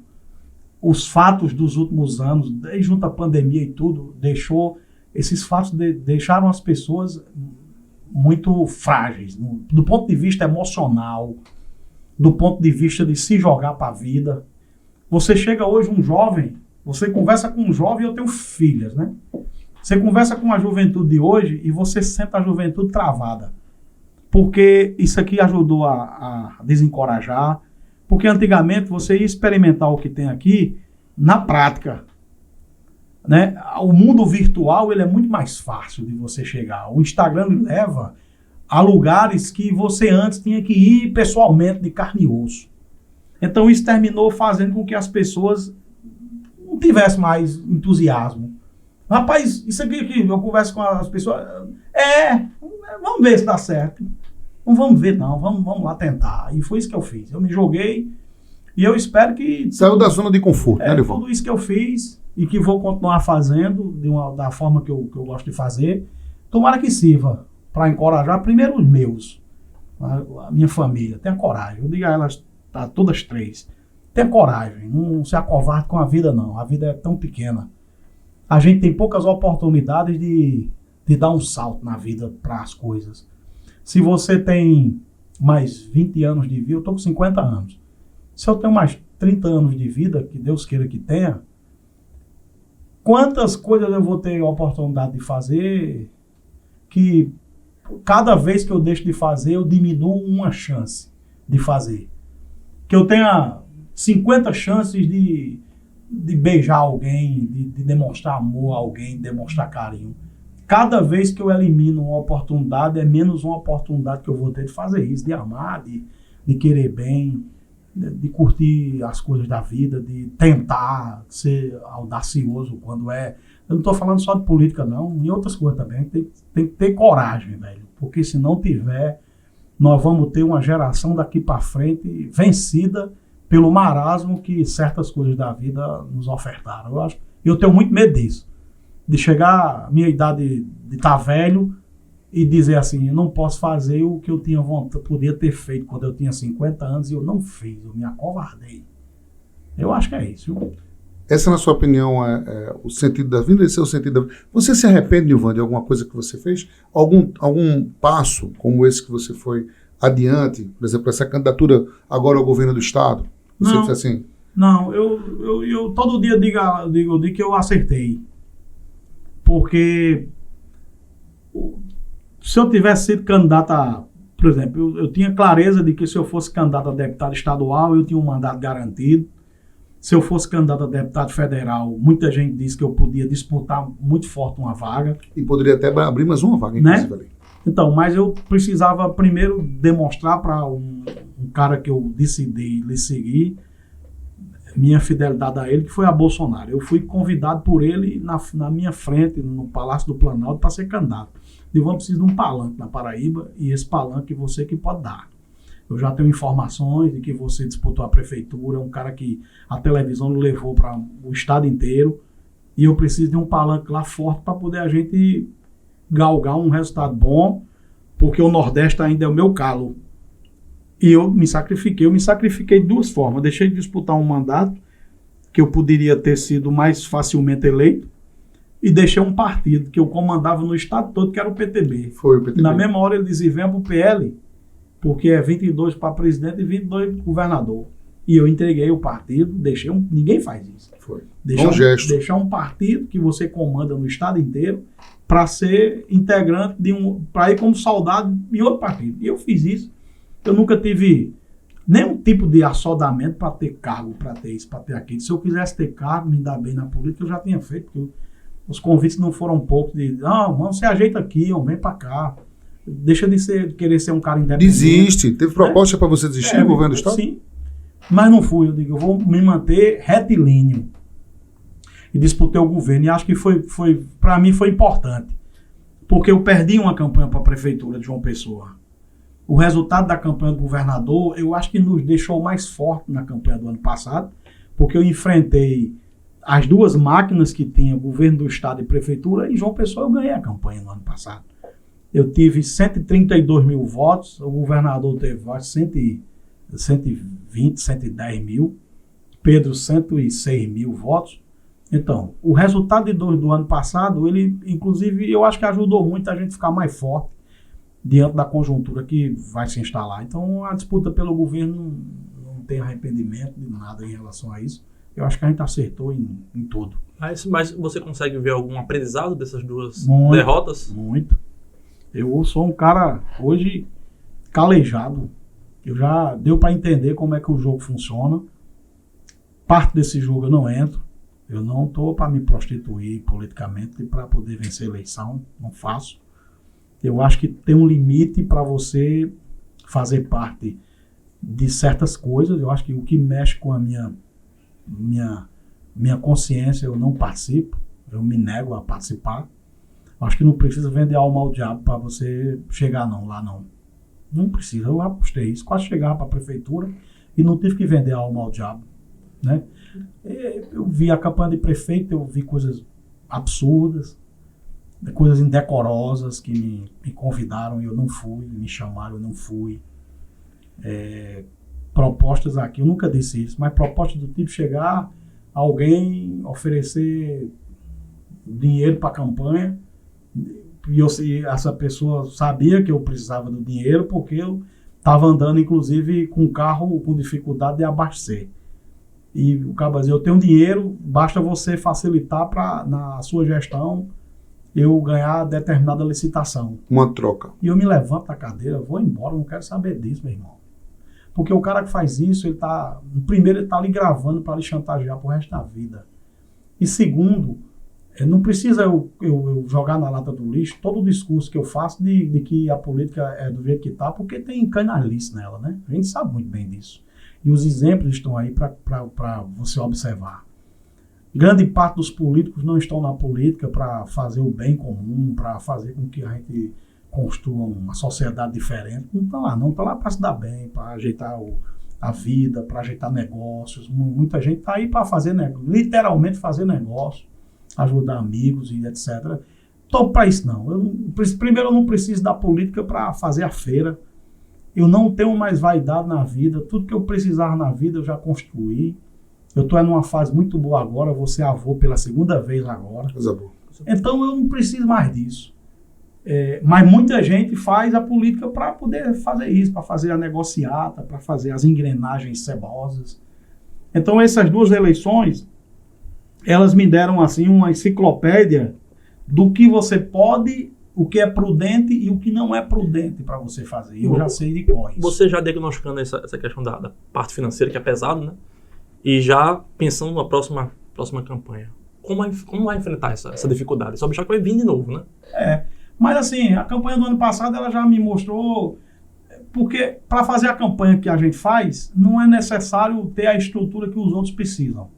Os fatos dos últimos anos, desde junto à pandemia e tudo, esses fatos deixaram as pessoas muito frágeis, do ponto de vista emocional, do ponto de vista de se jogar para a vida. Você chega hoje um jovem, você conversa com um jovem, eu tenho filhas, né? Você conversa com a juventude de hoje e você sente a juventude travada. Porque isso aqui ajudou a desencorajar. Porque antigamente você ia experimentar o que tem aqui na prática, né? O mundo virtual ele é muito mais fácil de você chegar. O Instagram leva a lugares que você antes tinha que ir pessoalmente, de carne e osso. Então isso terminou fazendo com que as pessoas não tivessem mais entusiasmo. Rapaz, isso aqui que eu converso com as pessoas, vamos ver se dá certo. Não vamos ver não, vamos lá tentar. E foi isso que eu fiz. Eu me joguei e eu espero que... Saiu da zona de conforto, né, Nilvan? Tudo isso que eu fiz e que vou continuar fazendo da forma que eu gosto de fazer, tomara que sirva para encorajar primeiro os meus, a minha família. Tenha coragem. Eu digo a elas, todas três, tenha coragem. Não se acovarde com a vida não. A vida é tão pequena. A gente tem poucas oportunidades de dar um salto na vida para as coisas. Se você tem mais 20 anos de vida, eu estou com 50 anos. Se eu tenho mais 30 anos de vida, que Deus queira que tenha, quantas coisas eu vou ter a oportunidade de fazer que cada vez que eu deixo de fazer, eu diminuo uma chance de fazer. Que eu tenha 50 chances de beijar alguém, de demonstrar amor a alguém, de demonstrar carinho. Cada vez que eu elimino uma oportunidade, é menos uma oportunidade que eu vou ter de fazer isso, de amar, de querer bem, de curtir as coisas da vida, de tentar ser audacioso quando é. Eu não estou falando só de política, não, em outras coisas também. Tem que ter coragem, velho, porque se não tiver, nós vamos ter uma geração daqui para frente vencida pelo marasmo que certas coisas da vida nos ofertaram. Eu tenho muito medo disso. De chegar à minha idade de estar velho e dizer assim, eu não posso fazer o que eu tinha vontade, podia ter feito quando eu tinha 50 anos e eu não fiz, eu me acovardei. Eu acho que é isso. Essa, na sua opinião, é o sentido da vida? Esse é o sentido da vida. Você se arrepende, Nilvan, de alguma coisa que você fez? Algum passo como esse que você foi adiante? Por exemplo, essa candidatura agora ao governo do Estado? Você não, disse assim? Não, eu todo dia digo que eu acertei. Porque se eu tivesse sido candidato a, por exemplo, eu tinha clareza de que se eu fosse candidato a deputado estadual, eu tinha um mandato garantido. Se eu fosse candidato a deputado federal, muita gente disse que eu podia disputar muito forte uma vaga. E poderia até abrir mais uma vaga, inclusive, ali. Então, mas eu precisava primeiro demonstrar para um cara que eu decidi lhe seguir, minha fidelidade a ele, que foi a Bolsonaro. Eu fui convidado por ele na minha frente, no Palácio do Planalto, para ser candidato. Eu preciso de um palanque na Paraíba, e esse palanque você que pode dar. Eu já tenho informações de que você disputou a prefeitura, um cara que a televisão levou para o estado inteiro, e eu preciso de um palanque lá forte para poder a gente galgar um resultado bom, porque o Nordeste ainda é o meu calo. E eu me sacrifiquei de duas formas. Eu deixei de disputar um mandato que eu poderia ter sido mais facilmente eleito e deixei um partido que eu comandava no estado todo, que era o PTB. Foi o PTB. Na mesma hora ele dizia, venha para o PL, porque é 22 para presidente e 22 para governador. E eu entreguei o partido, ninguém faz isso. Foi. Deixar um partido que você comanda no estado inteiro para ser integrante para ir como soldado em outro partido. E eu fiz isso. Eu nunca tive nenhum tipo de assodamento para ter cargo, para ter isso, para ter aquilo. Se eu quisesse ter cargo, me dar bem na política, eu já tinha feito, porque os convites não foram poucos de, mano, se ajeita aqui, vem para cá. Deixa de querer ser um cara independente. Desiste. Teve proposta para você desistir do governo do Estado? Sim, mas não fui. Eu digo, eu vou me manter retilíneo. E disputei o governo. E acho que para mim foi importante. Porque eu perdi uma campanha para a prefeitura de João Pessoa. O resultado da campanha do governador, eu acho que nos deixou mais forte na campanha do ano passado, porque eu enfrentei as duas máquinas que tinha, governo do estado e prefeitura, e João Pessoa eu ganhei a campanha no ano passado. Eu tive 132 mil votos, o governador teve 120, 110 mil, Pedro 106 mil votos. Então, o resultado do ano passado, ele, inclusive, eu acho que ajudou muito a gente ficar mais forte diante da conjuntura que vai se instalar. Então, a disputa pelo governo não tem arrependimento de nada em relação a isso. Eu acho que a gente acertou em tudo. Mas você consegue ver algum aprendizado dessas duas derrotas? Muito. Eu sou um cara, hoje, calejado. Eu já deu para entender como é que o jogo funciona. Parte desse jogo eu não entro. Eu não estou para me prostituir politicamente para poder vencer a eleição. Não faço. Eu acho que tem um limite para você fazer parte de certas coisas. Eu acho que o que mexe com a minha consciência, eu não participo. Eu me nego a participar. Eu acho que não precisa vender alma ao diabo para você chegar lá não. Não precisa. Eu apostei isso. Quase chegava para a prefeitura e não tive que vender alma ao diabo. Né? Eu vi a campanha de prefeito, eu vi coisas absurdas, coisas indecorosas que me convidaram e eu não fui, me chamaram, eu não fui. Propostas aqui, eu nunca disse isso, mas propostas do tipo chegar alguém oferecer dinheiro para a campanha e essa pessoa sabia que eu precisava do dinheiro porque estava andando, inclusive, com um carro com dificuldade de abastecer. E o cara dizia, eu tenho dinheiro, basta você facilitar para, na sua gestão, eu ganhar determinada licitação. Uma troca. E eu me levanto da cadeira, vou embora, não quero saber disso, meu irmão. Porque o cara que faz isso, primeiro, ele está lhe gravando para lhe chantagear pro resto da vida. E segundo, não precisa eu jogar na lata do lixo todo o discurso que eu faço de que a política é do jeito que está, porque tem canalice nela, né? A gente sabe muito bem disso. E os exemplos estão aí para você observar. Grande parte dos políticos não estão na política para fazer o bem comum, para fazer com que a gente construa uma sociedade diferente. Não está lá, não. Está lá para se dar bem, para ajeitar a vida, para ajeitar negócios. Muita gente está aí para fazer negócio, literalmente fazer negócio, ajudar amigos e etc. Estou para isso, não. Primeiro, eu não preciso da política para fazer a feira. Eu não tenho mais vaidade na vida. Tudo que eu precisava na vida eu já construí. Eu estou numa fase muito boa agora. Vou ser avô pela segunda vez agora. Então eu não preciso mais disso. Mas muita gente faz a política para poder fazer isso, para fazer a negociata, para fazer as engrenagens cebosas. Então essas duas eleições, elas me deram assim uma enciclopédia do que você pode, o que é prudente e o que não é prudente para você fazer. Eu já sei de cor isso. Você já diagnosticando essa questão da parte financeira, que é pesado, né? E já pensando na próxima campanha. Como vai enfrentar essa dificuldade? Só achar que vai vir de novo, né? Mas assim, a campanha do ano passado ela já me mostrou, porque para fazer a campanha que a gente faz, não é necessário ter a estrutura que os outros precisam.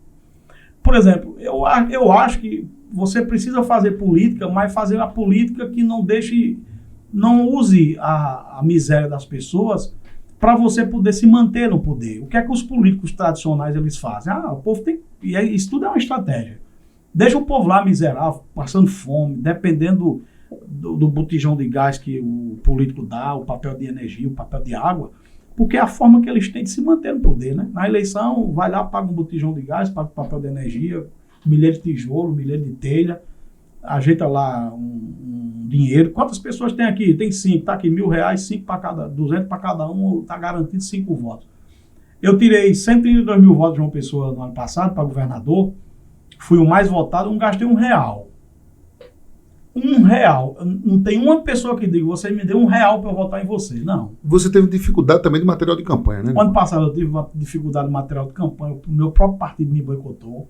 Por exemplo, eu acho que você precisa fazer política, mas fazer a política que não use a miséria das pessoas para você poder se manter no poder. O que é que os políticos tradicionais eles fazem? O povo tem... E isso tudo é uma estratégia. Deixa o povo lá miserável, passando fome, dependendo do botijão de gás que o político dá, o papel de energia, o papel de água, porque é a forma que eles têm de se manter no poder, né? Na eleição, vai lá, paga um botijão de gás, paga o papel de energia, milheiro de tijolo, milheiro de telha, ajeita lá um dinheiro. Quantas pessoas tem aqui? Tem 5, tá aqui R$1.000, 5 para cada, 200 para cada um, tá garantido 5 votos. Eu tirei 132 mil votos de João Pessoa no ano passado para governador, fui o mais votado, não gastei R$1. R$1. Não tem uma pessoa que diga, você me deu R$1 para eu votar em você. Não. Você teve dificuldade também de material de campanha, né? Ano passado eu tive uma dificuldade de material de campanha. O meu próprio partido me boicotou.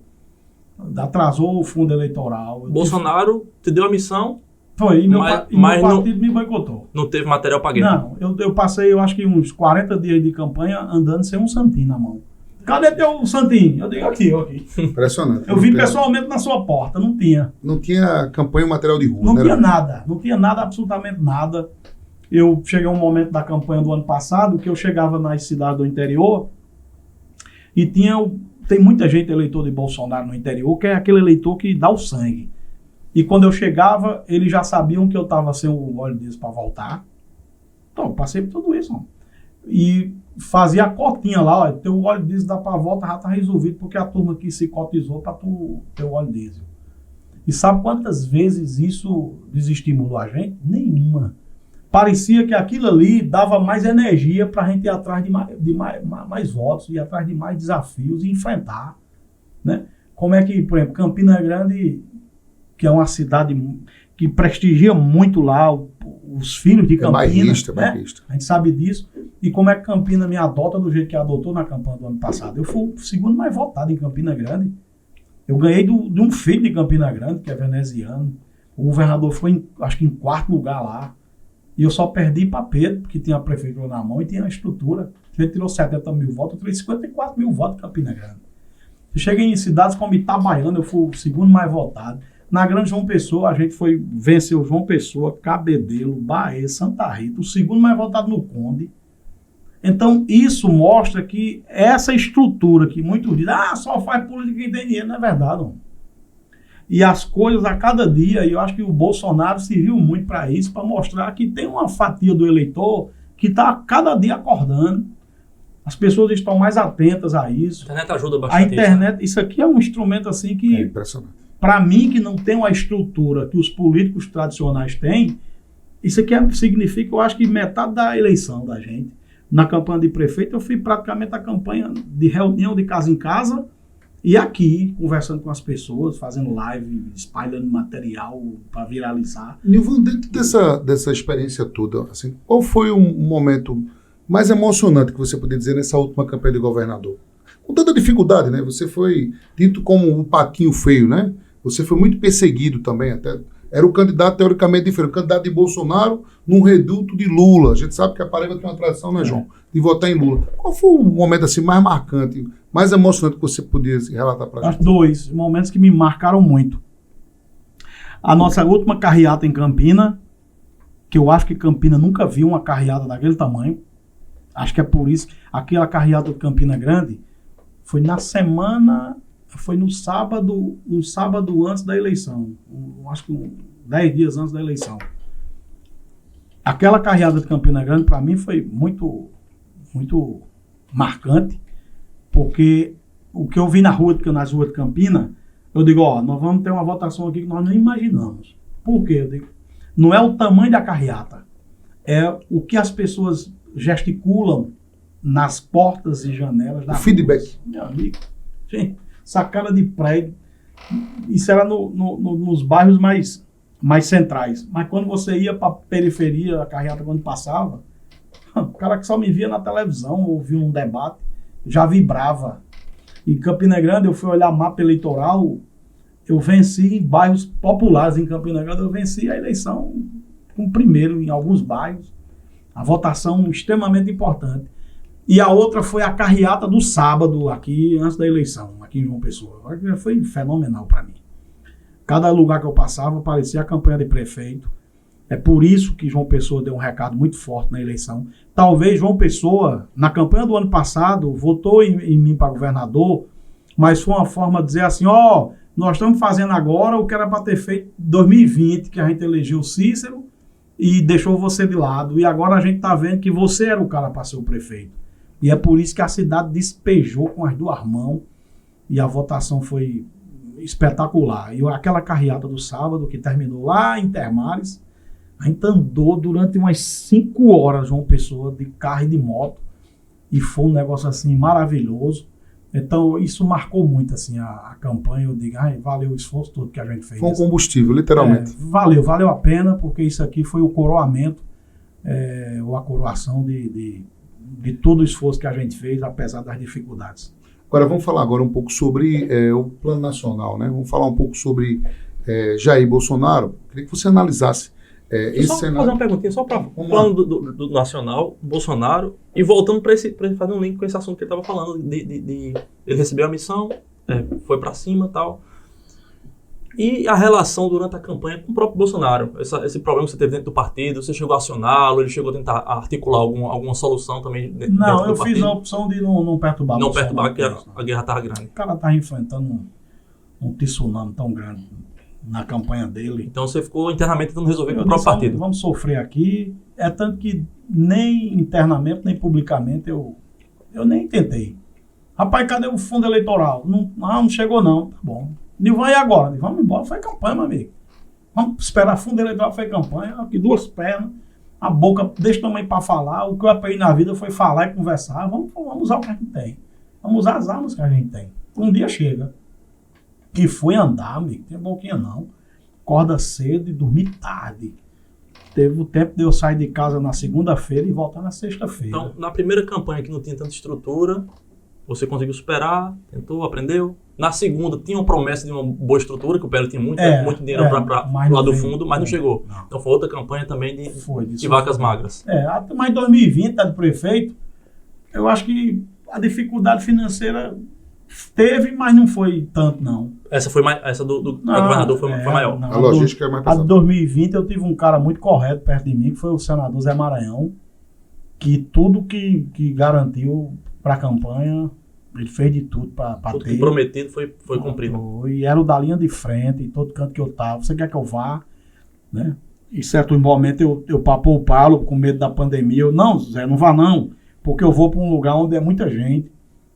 Atrasou o fundo eleitoral. Bolsonaro te deu a missão. Foi, e meu partido me boicotou. Não teve material para guerra? Não. Eu passei, eu acho que uns 40 dias de campanha andando sem um santinho na mão. Cadê teu santinho? Eu digo aqui. Impressionante. Eu vi pessoalmente na sua porta, não tinha. Não tinha campanha material de rua, Não tinha nada, absolutamente nada. Eu cheguei a um momento da campanha do ano passado que eu chegava nas cidades do interior e tem muita gente eleitor de Bolsonaro no interior, que é aquele eleitor que dá o sangue. E quando eu chegava, eles já sabiam que eu estava sem o óleo diesel para voltar. Então, eu passei por tudo isso. E fazia a cotinha lá, ó, teu óleo diesel dá para volta, já está resolvido, porque a turma aqui se cotizou para tu ter o óleo diesel. E sabe quantas vezes isso desestimulou a gente? Nenhuma. Parecia que aquilo ali dava mais energia para a gente ir atrás de mais votos, ir atrás de mais desafios e enfrentar. Né? Como é que, por exemplo, Campina Grande, que é uma cidade que prestigia muito lá os filhos de Campina. Bairrista. A gente sabe disso. E como é que Campina me adota do jeito que adotou na campanha do ano passado? Eu fui o segundo mais votado em Campina Grande. Eu ganhei de um filho de Campina Grande, que é veneziano. O governador foi, acho que em 4º lugar lá. E eu só perdi para Pedro, porque tinha a prefeitura na mão e tinha a estrutura. Ele tirou 70 mil votos, eu tirei 54 mil votos em Campina Grande. Eu cheguei em cidades como Itabaiana, eu fui o segundo mais votado. Na Grande João Pessoa, a gente venceu João Pessoa, Cabedelo, Bahia, Santa Rita, o segundo mais votado no Conde. Então, isso mostra que essa estrutura que muitos dizem, só faz política quem tem dinheiro, não é verdade, não. E as coisas a cada dia, e eu acho que o Bolsonaro serviu muito para isso, para mostrar que tem uma fatia do eleitor que está cada dia acordando. As pessoas estão mais atentas a isso. A internet ajuda bastante. A internet, isso aqui é um instrumento assim que... É impressionante. Para mim, que não tem uma estrutura que os políticos tradicionais têm, isso aqui significa, eu acho que metade da eleição da gente. Na campanha de prefeito, eu fiz praticamente a campanha de reunião de casa em casa e aqui, conversando com as pessoas, fazendo live, espalhando material para viralizar. Nilvan, dentro dessa experiência toda, assim, qual foi um momento mais emocionante que você poderia dizer nessa última campanha de governador? Com tanta dificuldade, né? Você foi dito como o patinho feio, né? Você foi muito perseguido também, até era o candidato teoricamente diferente, o candidato de Bolsonaro num reduto de Lula. A gente sabe que a Paraíba tem uma tradição, né, João, de votar em Lula. Qual foi o momento assim mais marcante, mais emocionante que você podia relatar para a gente? 2 momentos que me marcaram muito. A nossa última carreata em Campina, que eu acho que Campina nunca viu uma carreata daquele tamanho. Acho que é por isso. Aquela carreata de Campina Grande foi na semana... Foi no sábado, um sábado antes da eleição. Acho que 10 dias antes da eleição. Aquela carreada de Campina Grande, para mim, foi muito, muito marcante, porque o que eu vi nas ruas de Campina, eu digo, nós vamos ter uma votação aqui que nós não imaginamos. Por quê? Eu digo, não é o tamanho da carreata, é o que as pessoas gesticulam nas portas e janelas da rua. Feedback. Meu amigo, gente, sacada de prédio, isso era nos bairros mais centrais. Mas quando você ia para a periferia, a carreata quando passava, o cara que só me via na televisão, ouvia um debate, já vibrava. Em Campina Grande, eu fui olhar mapa eleitoral, eu venci em bairros populares em Campina Grande, eu venci a eleição com primeiro em alguns bairros. A votação extremamente importante. E a outra foi a carreata do sábado, aqui, antes da eleição, aqui em João Pessoa. Foi fenomenal para mim. Cada lugar que eu passava parecia a campanha de prefeito. É por isso que João Pessoa deu um recado muito forte na eleição. Talvez João Pessoa, na campanha do ano passado, votou em mim para governador, mas foi uma forma de dizer assim, nós estamos fazendo agora o que era para ter feito em 2020, que a gente elegeu Cícero e deixou você de lado. E agora a gente está vendo que você era o cara para ser o prefeito. E é por isso que a cidade despejou com as 2 mãos e a votação foi espetacular. E aquela carreata do sábado, que terminou lá em Termares, a gente andou durante umas 5 horas, João Pessoa, de carro e de moto, e foi um negócio assim maravilhoso. Então isso marcou muito assim, a campanha. Eu digo, valeu o esforço todo que a gente fez. Foi um combustível, literalmente. Valeu a pena, porque isso aqui foi o coroamento, ou a coroação de todo o esforço que a gente fez, apesar das dificuldades. Agora, vamos falar agora um pouco sobre o plano nacional, né? Vamos falar um pouco sobre Jair Bolsonaro. Queria que você analisasse esse cenário. Fazer uma perguntinha só para o plano do nacional, Bolsonaro, e voltando para fazer um link com esse assunto que ele estava falando, ele recebeu a missão, foi para cima e tal. E a relação durante a campanha com o próprio Bolsonaro, esse problema que você teve dentro do partido, você chegou a acioná-lo, ele chegou a tentar articular alguma solução também dentro do partido? Não, eu fiz a opção de não perturbar. Não perturbar, porque a guerra estava grande. O cara estava enfrentando um tsunami tão grande na campanha dele. Então você ficou internamente tentando resolver com o próprio partido. Vamos sofrer aqui. É tanto que nem internamente, nem publicamente eu nem tentei. Rapaz, cadê o fundo eleitoral? Não chegou não. Tá bom. Nilvan, e agora? Vamos embora, foi campanha, meu amigo. Vamos esperar fundo eleitoral, foi campanha. Aqui 2 pernas, a boca desse tamanho para falar. O que eu aprendi na vida foi falar e conversar. Vamos usar o que a gente tem. Vamos usar as armas que a gente tem. Um dia chega. E foi andar, amigo. Tem boquinha não. Acorda cedo e dormir tarde. Teve o tempo de eu sair de casa na segunda-feira e voltar na sexta-feira. Então, na primeira campanha que não tinha tanta estrutura, você conseguiu superar, tentou, aprendeu. Na segunda, tinha uma promessa de uma boa estrutura, que o PL tinha muito dinheiro para o lado do fundo, mas não chegou. Não. Então foi outra campanha também de vacas magras. Mas em 2020, do prefeito, eu acho que a dificuldade financeira teve, mas não foi tanto, não. Essa do governador foi maior. Não, a logística é mais pesada. A de 2020 eu tive um cara muito correto perto de mim, que foi o senador Zé Maranhão, que tudo que garantiu para a campanha, ele fez de tudo para ter. Tudo que prometido foi cumprido. E era o da linha de frente, em todo canto que eu estava. Você quer que eu vá? Né? Em certo momento eu poupá-lo com medo da pandemia. Não, Zé, não vá não, porque eu vou para um lugar onde é muita gente.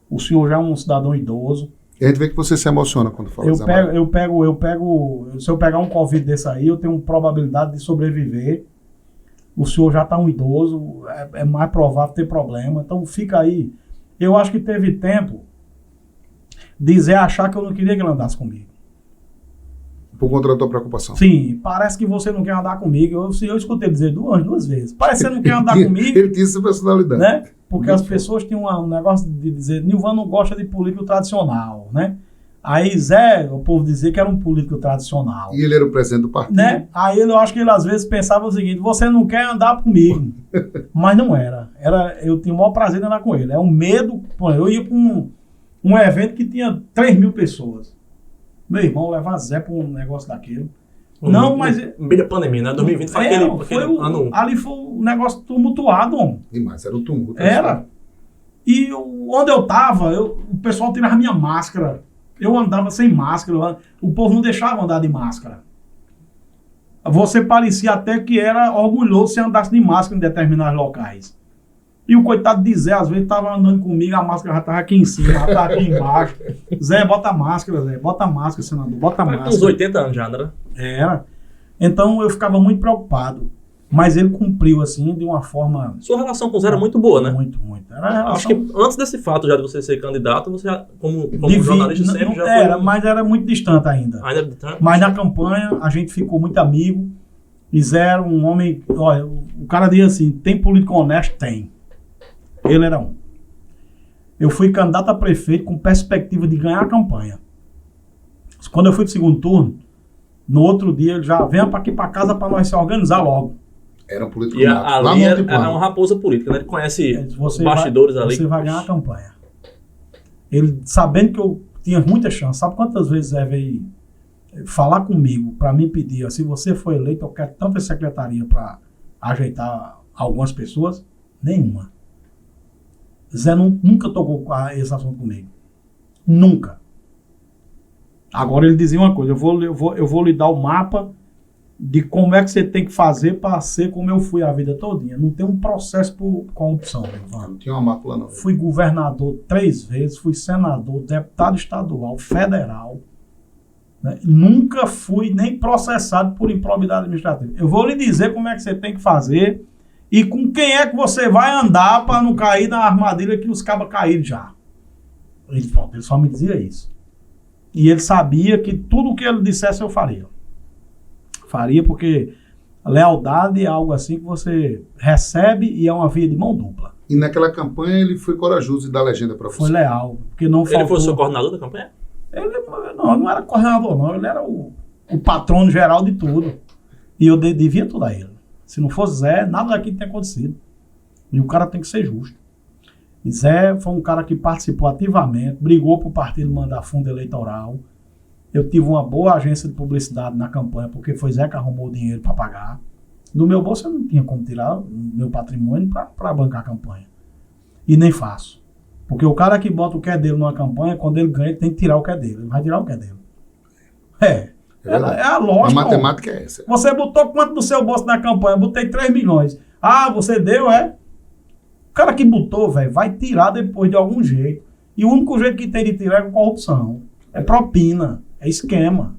O senhor já é um cidadão idoso. E a gente vê que você se emociona quando fala Se eu pegar um Covid desse aí, eu tenho probabilidade de sobreviver. o senhor já está um idoso, é mais provável ter problema, então fica aí. Eu acho que teve tempo de Zé achar que eu não queria que ele andasse comigo. Por conta da tua preocupação. Sim, parece que você não quer andar comigo. Eu escutei ele dizer duas vezes. Parece que você não quer andar comigo. Ele tinha essa personalidade. Né? Porque as pessoas tinham um negócio de dizer, Nilvan não gosta de político tradicional, né? Aí Zé, o povo dizia que era um político tradicional. E ele era o presidente do partido. Né? Aí eu acho que ele às vezes pensava o seguinte, você não quer andar comigo. Mas não era. Eu tinha o maior prazer de andar com ele. É um medo. Eu ia para um evento que tinha 3 mil pessoas. Meu irmão levar Zé para um negócio daquele. Não, mas... No meio da pandemia, né? 2020 foi aquele ano... Ali foi um negócio tumultuado, homem. Demais, era um tumulto. Era. E onde eu tava, o pessoal tirava minha máscara. Eu andava sem máscara. O povo não deixava andar de máscara. Você parecia até que era orgulhoso se andasse de máscara em determinados locais. E o coitado de Zé, às vezes, estava andando comigo, a máscara já estava aqui em cima, já estava aqui embaixo. Zé, bota a máscara, Zé. Bota a máscara, senador. Bota a máscara. Uns 80 anos já, né? Era. Então, eu ficava muito preocupado. Mas ele cumpriu, assim, de uma forma... Sua relação com o Zé era muito boa, né? Muito, muito. Era relação... Acho que antes desse fato já de você ser candidato, você já, como jornalista sempre já era, foi... mas era muito distante ainda. Ainda distante? Mas na campanha, a gente ficou muito amigo. E Zé era um homem... Olha, o cara dizia assim, tem político honesto? Tem. Ele era um. Eu fui candidato a prefeito com perspectiva de ganhar a campanha. Quando eu fui pro segundo turno, no outro dia ele já vem aqui para casa para nós se organizar logo. Era um político e ali era uma raposa política, né? Ele conhece os bastidores ali. Você vai ganhar a campanha. Ele, sabendo que eu tinha muita chance, sabe quantas vezes Zé veio falar comigo para me pedir, se você for eleito, eu quero tanta secretaria para ajeitar algumas pessoas? Nenhuma. Zé nunca tocou esse assunto comigo. Nunca. Agora ele dizia uma coisa, eu vou lhe dar o mapa de como é que você tem que fazer para ser como eu fui a vida todinha. Não tem um processo por corrupção, Ivan. Não tinha uma mácula, não. Fui governador 3 vezes, fui senador, deputado estadual, federal. Né? Nunca fui nem processado por improbidade administrativa. Eu vou lhe dizer como é que você tem que fazer e com quem é que você vai andar para não cair na armadilha que os cabas caíram já. Ele só me dizia isso. E ele sabia que tudo o que ele dissesse eu faria. Faria porque lealdade é algo assim que você recebe e é uma via de mão dupla. E naquela campanha ele foi corajoso e dá legenda para você. Foi leal. Porque não faltou... Ele foi o seu coordenador da campanha? Ele não era coordenador, não. Ele era o patrono geral de tudo. E eu devia tudo a ele. Se não fosse Zé, nada daquilo tinha acontecido. E o cara tem que ser justo. E Zé foi um cara que participou ativamente, brigou para o partido mandar fundo eleitoral. Eu tive uma boa agência de publicidade na campanha, porque foi Zé que arrumou o dinheiro para pagar. Do meu bolso eu não tinha como tirar meu patrimônio para bancar a campanha. E nem faço. Porque o cara que bota o que é dele numa campanha, quando ele ganha, ele tem que tirar o que é dele. Ele vai tirar o que é dele. É a lógica. A matemática é essa. Você botou quanto no seu bolso na campanha? Eu botei 3 milhões. Ah, você deu, é? O cara que botou, velho, vai tirar depois de algum jeito. E o único jeito que tem de tirar é com corrupção. É propina. É esquema.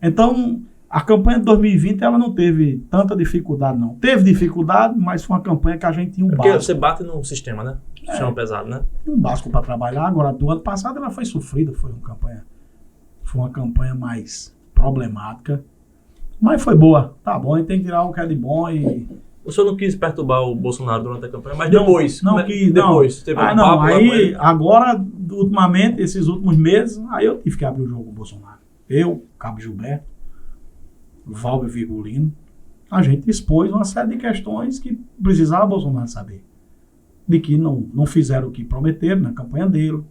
Então, a campanha de 2020, ela não teve tanta dificuldade, não. Teve dificuldade, mas foi uma campanha que a gente tinha um básico. Porque você bate no sistema, né? Sistema pesado, né? Um básico para trabalhar. Agora, do ano passado, ela foi sofrida. Foi uma campanha mais problemática. Mas foi boa. Tá bom, a gente tem que tirar o que é de bom e... O senhor não quis perturbar o Bolsonaro durante a campanha, mas depois. Não quis, depois. Teve um papo aí, agora, ultimamente, esses últimos meses, aí eu tive que abrir o jogo com o Bolsonaro. Eu, Cabo Gilberto, Valber Virgulino, a gente expôs uma série de questões que precisava o Bolsonaro saber. De que não fizeram o que prometeram na campanha dele.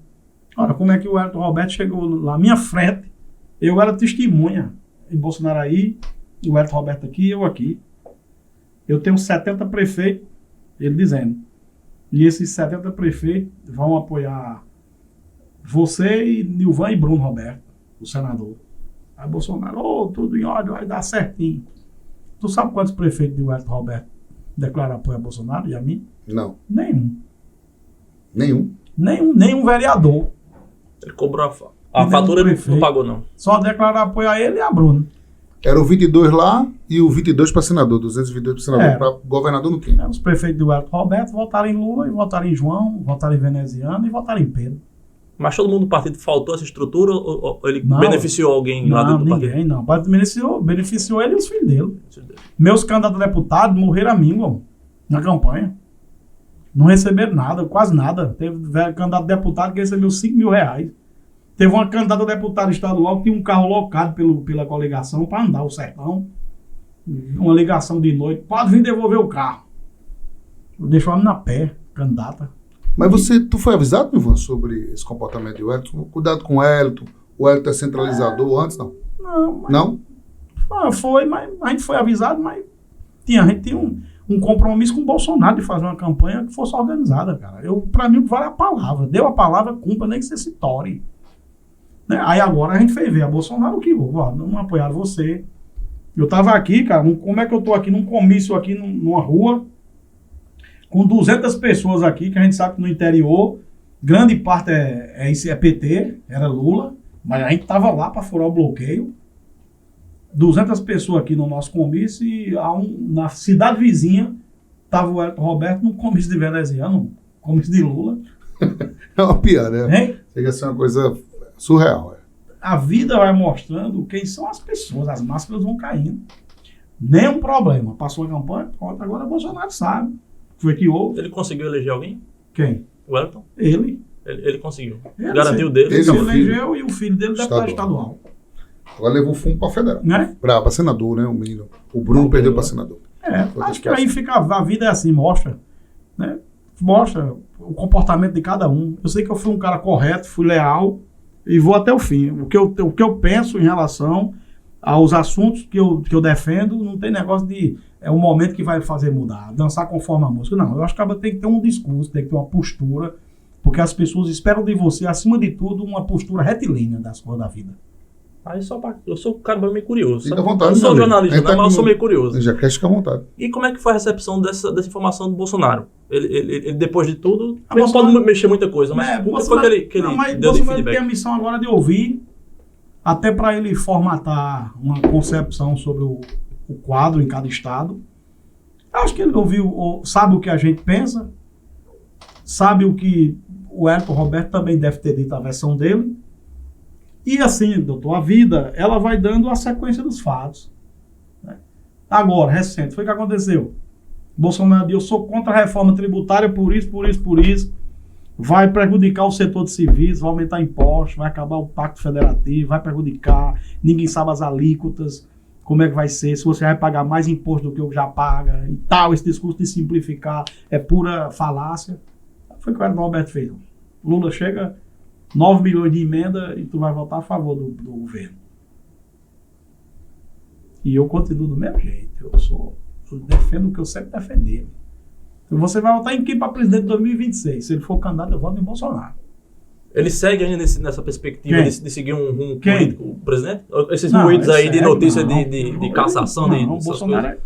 Ora, como é que o Wellington Roberto chegou lá na minha frente? Eu era testemunha. E Bolsonaro aí, o Wellington Roberto aqui, eu aqui. Eu tenho 70 prefeitos, ele dizendo. E esses 70 prefeitos vão apoiar você e Nilvan e Bruno Roberto, o senador. Aí Bolsonaro, tudo em ordem, vai dar certinho. Tu sabe quantos prefeitos de Wellington Roberto declaram apoio a Bolsonaro e a mim? Não. Nenhum. Nenhum? Nenhum vereador. Ele cobrou a fatura, ele não pagou, não. Só declarar apoio a ele e a Bruno. Era o 22 lá e o 22 para senador, 222 para senador. Para governador não tinha. Os prefeitos do Wellington Roberto votaram em Lula, e votaram em João, votaram em Veneziano e votaram em Pedro. Mas todo mundo do partido faltou essa estrutura ou ele beneficiou alguém lá dentro do partido? Ninguém, não. Beneficiou ele e os filhos dele. Meus candidatos a deputado morreram a mim, na campanha. Não receberam nada, quase nada. Teve candidato a deputado que recebeu R$5.000. Teve uma candidata a deputado estadual que tinha um carro locado pela coligação para andar o sertão. Uma ligação de noite. Pode vir devolver o carro. Deixou a menina na pé, candidata. Mas tu foi avisado, Nilvan, sobre esse comportamento de Wellington? Cuidado com o Wellington. O Wellington é centralizador antes, não? Não? Foi, mas a gente foi avisado, mas a gente tinha um compromisso com o Bolsonaro de fazer uma campanha que fosse organizada, cara. Pra mim, o que vale é a palavra. Deu a palavra, cumpra, nem que você se tore. Né? Aí agora a gente fez ver a Bolsonaro que não apoiaram você. Eu tava aqui, cara, como é que eu tô aqui num comício aqui numa rua, com 200 pessoas aqui, que a gente sabe que no interior, grande parte é PT, era Lula, mas a gente tava lá para furar o bloqueio. 200 pessoas aqui no nosso comício e na cidade vizinha tava o Wellington Roberto no comício de Veneziano, comício de Lula. É uma piada, né? Hein? Chega a ser uma coisa surreal. A vida vai mostrando quem são as pessoas, as máscaras vão caindo. Nenhum problema. Passou a campanha, pronto, agora o Bolsonaro sabe. Foi que houve. Ele conseguiu eleger alguém? Quem? O Wellington? Ele conseguiu. Garantiu dele. Ele se elegeu e o filho dele deputado estadual. Agora levou fumo para federal. Né? Para senador, né? O menino. O Bruno perdeu para senador. Acho que aí fica. A vida é assim, mostra. Né? Mostra o comportamento de cada um. Eu sei que eu fui um cara correto, fui leal e vou até o fim. O que eu penso em relação aos assuntos que eu defendo, não tem negócio de. É o momento que vai fazer mudar, dançar conforme a música. Não, eu acho que tem que ter um discurso, tem que ter uma postura, porque as pessoas esperam de você, acima de tudo, uma postura retilínea das coisas da vida. Aí eu sou um cara meio curioso. Fica à vontade, eu não sou jornalista, mas eu sou meio curioso. Já quer ficar à vontade. E como é que foi a recepção dessa informação do Bolsonaro? Ele depois de tudo, não pode mexer muita coisa, mas como foi que ele deu de feedback? Tem a missão agora de ouvir, até para ele formatar uma concepção sobre o quadro em cada estado. Acho que ele ouviu, sabe o que a gente pensa, sabe o que o Wellington Roberto também deve ter dito a versão dele. E assim, doutor, a vida, ela vai dando a sequência dos fatos. Né? Agora, recente, foi o que aconteceu. Bolsonaro disse, eu sou contra a reforma tributária por isso. Vai prejudicar o setor de civis, vai aumentar impostos, vai acabar o pacto federativo, vai prejudicar, ninguém sabe as alíquotas, como é que vai ser, se você vai pagar mais imposto do que eu já paga e tal, esse discurso de simplificar é pura falácia. Foi o que o Wellington Roberto fez. Lula chega, 9 milhões de emenda e tu vai votar a favor do governo. E eu continuo do mesmo jeito. Eu defendo o que eu sempre defendi. Então você vai votar em quem para presidente de 2026? Se ele for candidato, eu voto em Bolsonaro. Ele segue ainda nessa perspectiva de seguir um rumo político, o presidente? Esses não, ruídos aí de notícia não, de cassação, de Bolsonaro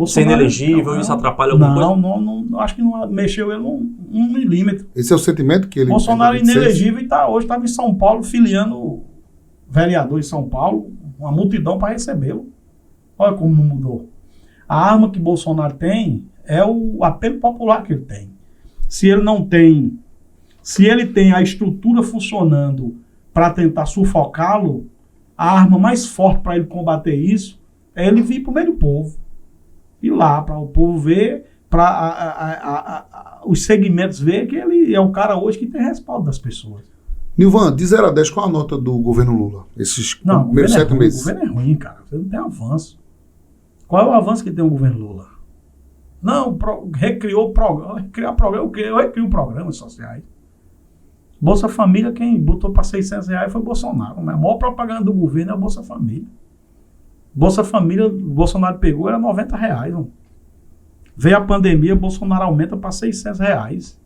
sendo elegível, isso atrapalha alguma coisa? Não, acho que não mexeu ele um milímetro. Esse é o sentimento que ele... Bolsonaro inelegível e hoje estava em São Paulo filiando vereador em São Paulo, uma multidão para recebê-lo. Olha como não mudou. A arma que Bolsonaro tem é o apelo popular que ele tem. Se ele tem a estrutura funcionando para tentar sufocá-lo, a arma mais forte para ele combater isso é ele vir para o meio do povo. Ir lá para o povo ver, para os segmentos ver que ele é o cara hoje que tem respaldo das pessoas. Nilvan, de 0 a 10, qual a nota do governo Lula? Esses primeiros 7 meses. O governo é ruim, cara. Você não tem avanço. Qual é o avanço que tem o governo Lula? Não, recriou o programa. Eu recrio programas sociais. Bolsa Família, quem botou para R$600 foi Bolsonaro. A maior propaganda do governo é a Bolsa Família. Bolsa Família, Bolsonaro pegou, era R$90. Veio a pandemia, Bolsonaro aumenta para R$600.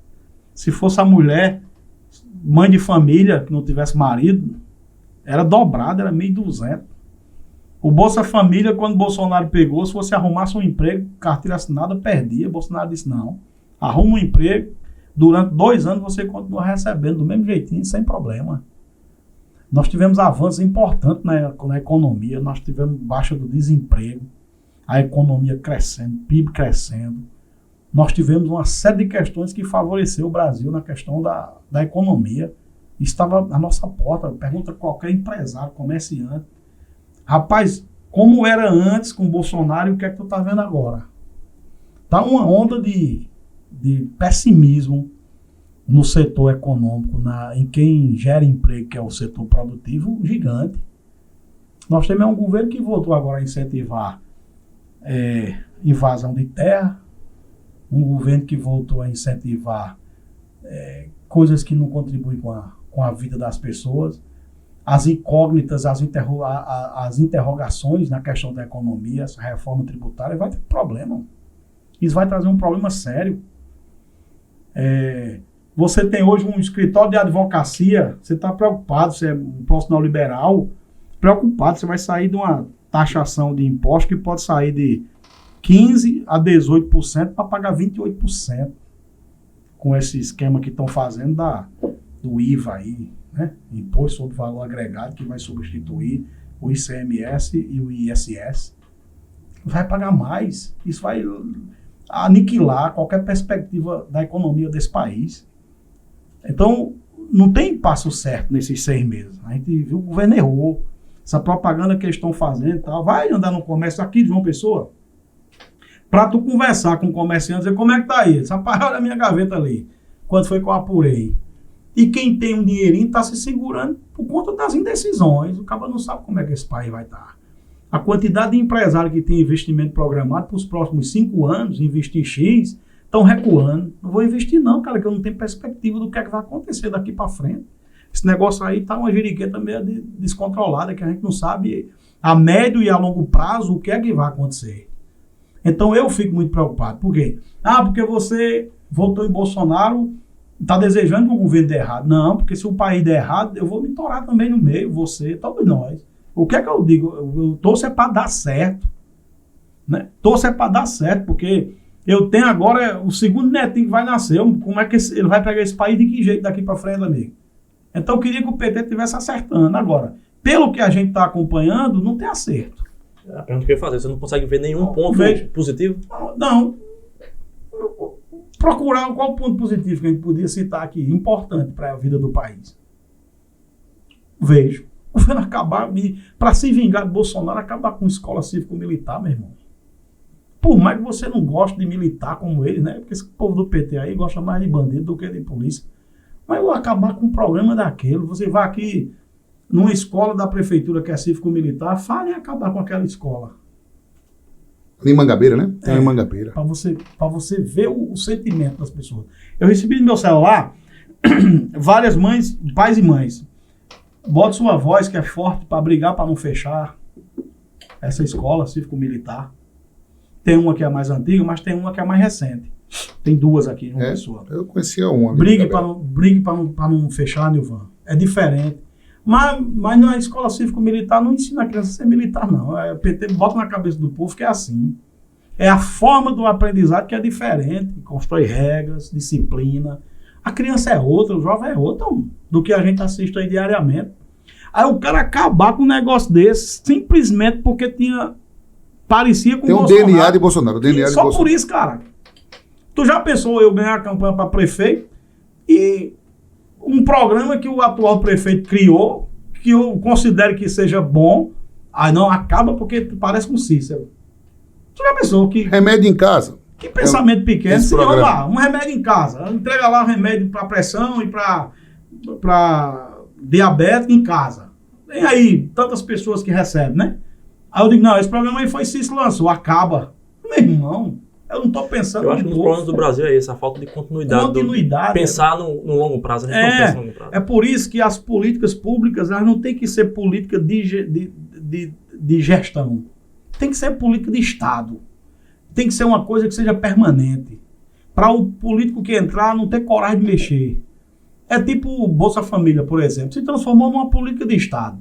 Se fosse a mulher, mãe de família, que não tivesse marido, era dobrado, era 1.200. O Bolsa Família, quando Bolsonaro pegou, se você arrumasse um emprego, carteira assinada, perdia. Bolsonaro disse, não, arruma um emprego, durante 2 anos você continua recebendo do mesmo jeitinho, sem problema. Nós tivemos avanços importantes na economia, nós tivemos baixa do desemprego, a economia crescendo, PIB crescendo. Nós tivemos uma série de questões que favoreceu o Brasil na questão da economia. Estava à nossa porta. Pergunta qualquer empresário, comerciante. Rapaz, como era antes com o Bolsonaro e o que é que tu tá vendo agora? Tá uma onda de pessimismo no setor econômico, em quem gera emprego, que é o setor produtivo, gigante. Nós temos um governo que voltou agora a incentivar invasão de terra, um governo que voltou a incentivar coisas que não contribuem com a vida das pessoas, as incógnitas, as interrogações na questão da economia, essa reforma tributária, vai ter problema. Isso vai trazer um problema sério. Você tem hoje um escritório de advocacia, você está preocupado, você é um profissional liberal, preocupado, você vai sair de uma taxação de imposto que pode sair de 15% a 18% para pagar 28%. Com esse esquema que estão fazendo do IVA aí, né? Imposto sobre Valor Agregado, que vai substituir o ICMS e o ISS. Vai pagar mais. Isso vai aniquilar qualquer perspectiva da economia desse país. Então, não tem passo certo nesses 6 meses. A gente viu o governo errou. Essa propaganda que eles estão fazendo, tal, vai andar no comércio aqui de João Pessoa, para tu conversar com o comerciante, dizer como é que tá aí. Essa parada olha a minha gaveta ali, quando foi que eu apurei. E quem tem um dinheirinho está se segurando por conta das indecisões. O cara não sabe como é que esse país vai estar. A quantidade de empresários que tem investimento programado para os próximos 5 anos, investir X, estão recuando. Não vou investir não, cara, que eu não tenho perspectiva do que é que vai acontecer daqui para frente. Esse negócio aí está uma jeriqueta meio descontrolada, que a gente não sabe a médio e a longo prazo o que é que vai acontecer. Então eu fico muito preocupado. Por quê? Porque você votou em Bolsonaro, está desejando que o governo dê errado. Não, porque se o país der errado, eu vou me torar também no meio, você, todos nós. O que é que eu digo? Eu torço para dar certo. Né? Torço para dar certo, porque eu tenho agora o segundo netinho que vai nascer. Como é que ele vai pegar esse país de que jeito daqui para frente, amigo? Então eu queria que o PT estivesse acertando. Agora, pelo que a gente está acompanhando, não tem acerto. A pergunta que eu ia fazer, você não consegue ver nenhum ponto positivo? Não. Procurar qual o ponto positivo que a gente podia citar aqui, importante para a vida do país. Vejo. O governo acabar, para se vingar de Bolsonaro, acabar com escola cívico-militar, meu irmão. Por mais que você não goste de militar como ele, né? Porque esse povo do PT aí gosta mais de bandido do que de polícia. Mas eu vou acabar com um programa daquele. Você vai aqui numa escola da prefeitura que é cívico-militar, fale em acabar com aquela escola. Em Mangabeira, né? Tem em Mangabeira. Para você ver o sentimento das pessoas. Eu recebi no meu celular várias mães, pais e mães. Bote sua voz que é forte para brigar para não fechar essa escola cívico-militar. Tem uma que é mais antiga, mas tem uma que é mais recente. Tem 2 aqui em uma pessoa. Eu conhecia uma. Brigue para não fechar, Nilvan. É diferente. Mas na escola cívico-militar não ensina a criança a ser militar, não. O PT bota na cabeça do povo que é assim. É a forma do aprendizado que é diferente. Constrói regras, disciplina. A criança é outra, o jovem é outro do que a gente assiste aí diariamente. Aí o cara acabar com um negócio desse simplesmente porque parecia com o Bolsonaro. Tem um DNA de Bolsonaro. Só por isso, cara. Tu já pensou eu ganhar a campanha para prefeito e um programa que o atual prefeito criou, que eu considero que seja bom, aí não acaba porque parece com Cícero. Tu já pensou que... Remédio em casa. Que pensamento pequeno. Se vamos lá, um remédio em casa. Entrega lá um remédio para pressão e para diabetes em casa. Tem aí tantas pessoas que recebem, né? Aí eu digo, não, esse programa aí foi Cícero lançou, acaba. Meu irmão, eu não estou pensando... Eu acho que um dos problemas do Brasil é esse, a falta de continuidade. Pensar no longo prazo. A gente não pensa no longo prazo. É por isso que as políticas públicas, elas não tem que ser política de gestão. Tem que ser política de Estado. Tem que ser uma coisa que seja permanente. Para o político que entrar não ter coragem de mexer. É tipo o Bolsa Família, por exemplo. Se transformou numa política de Estado.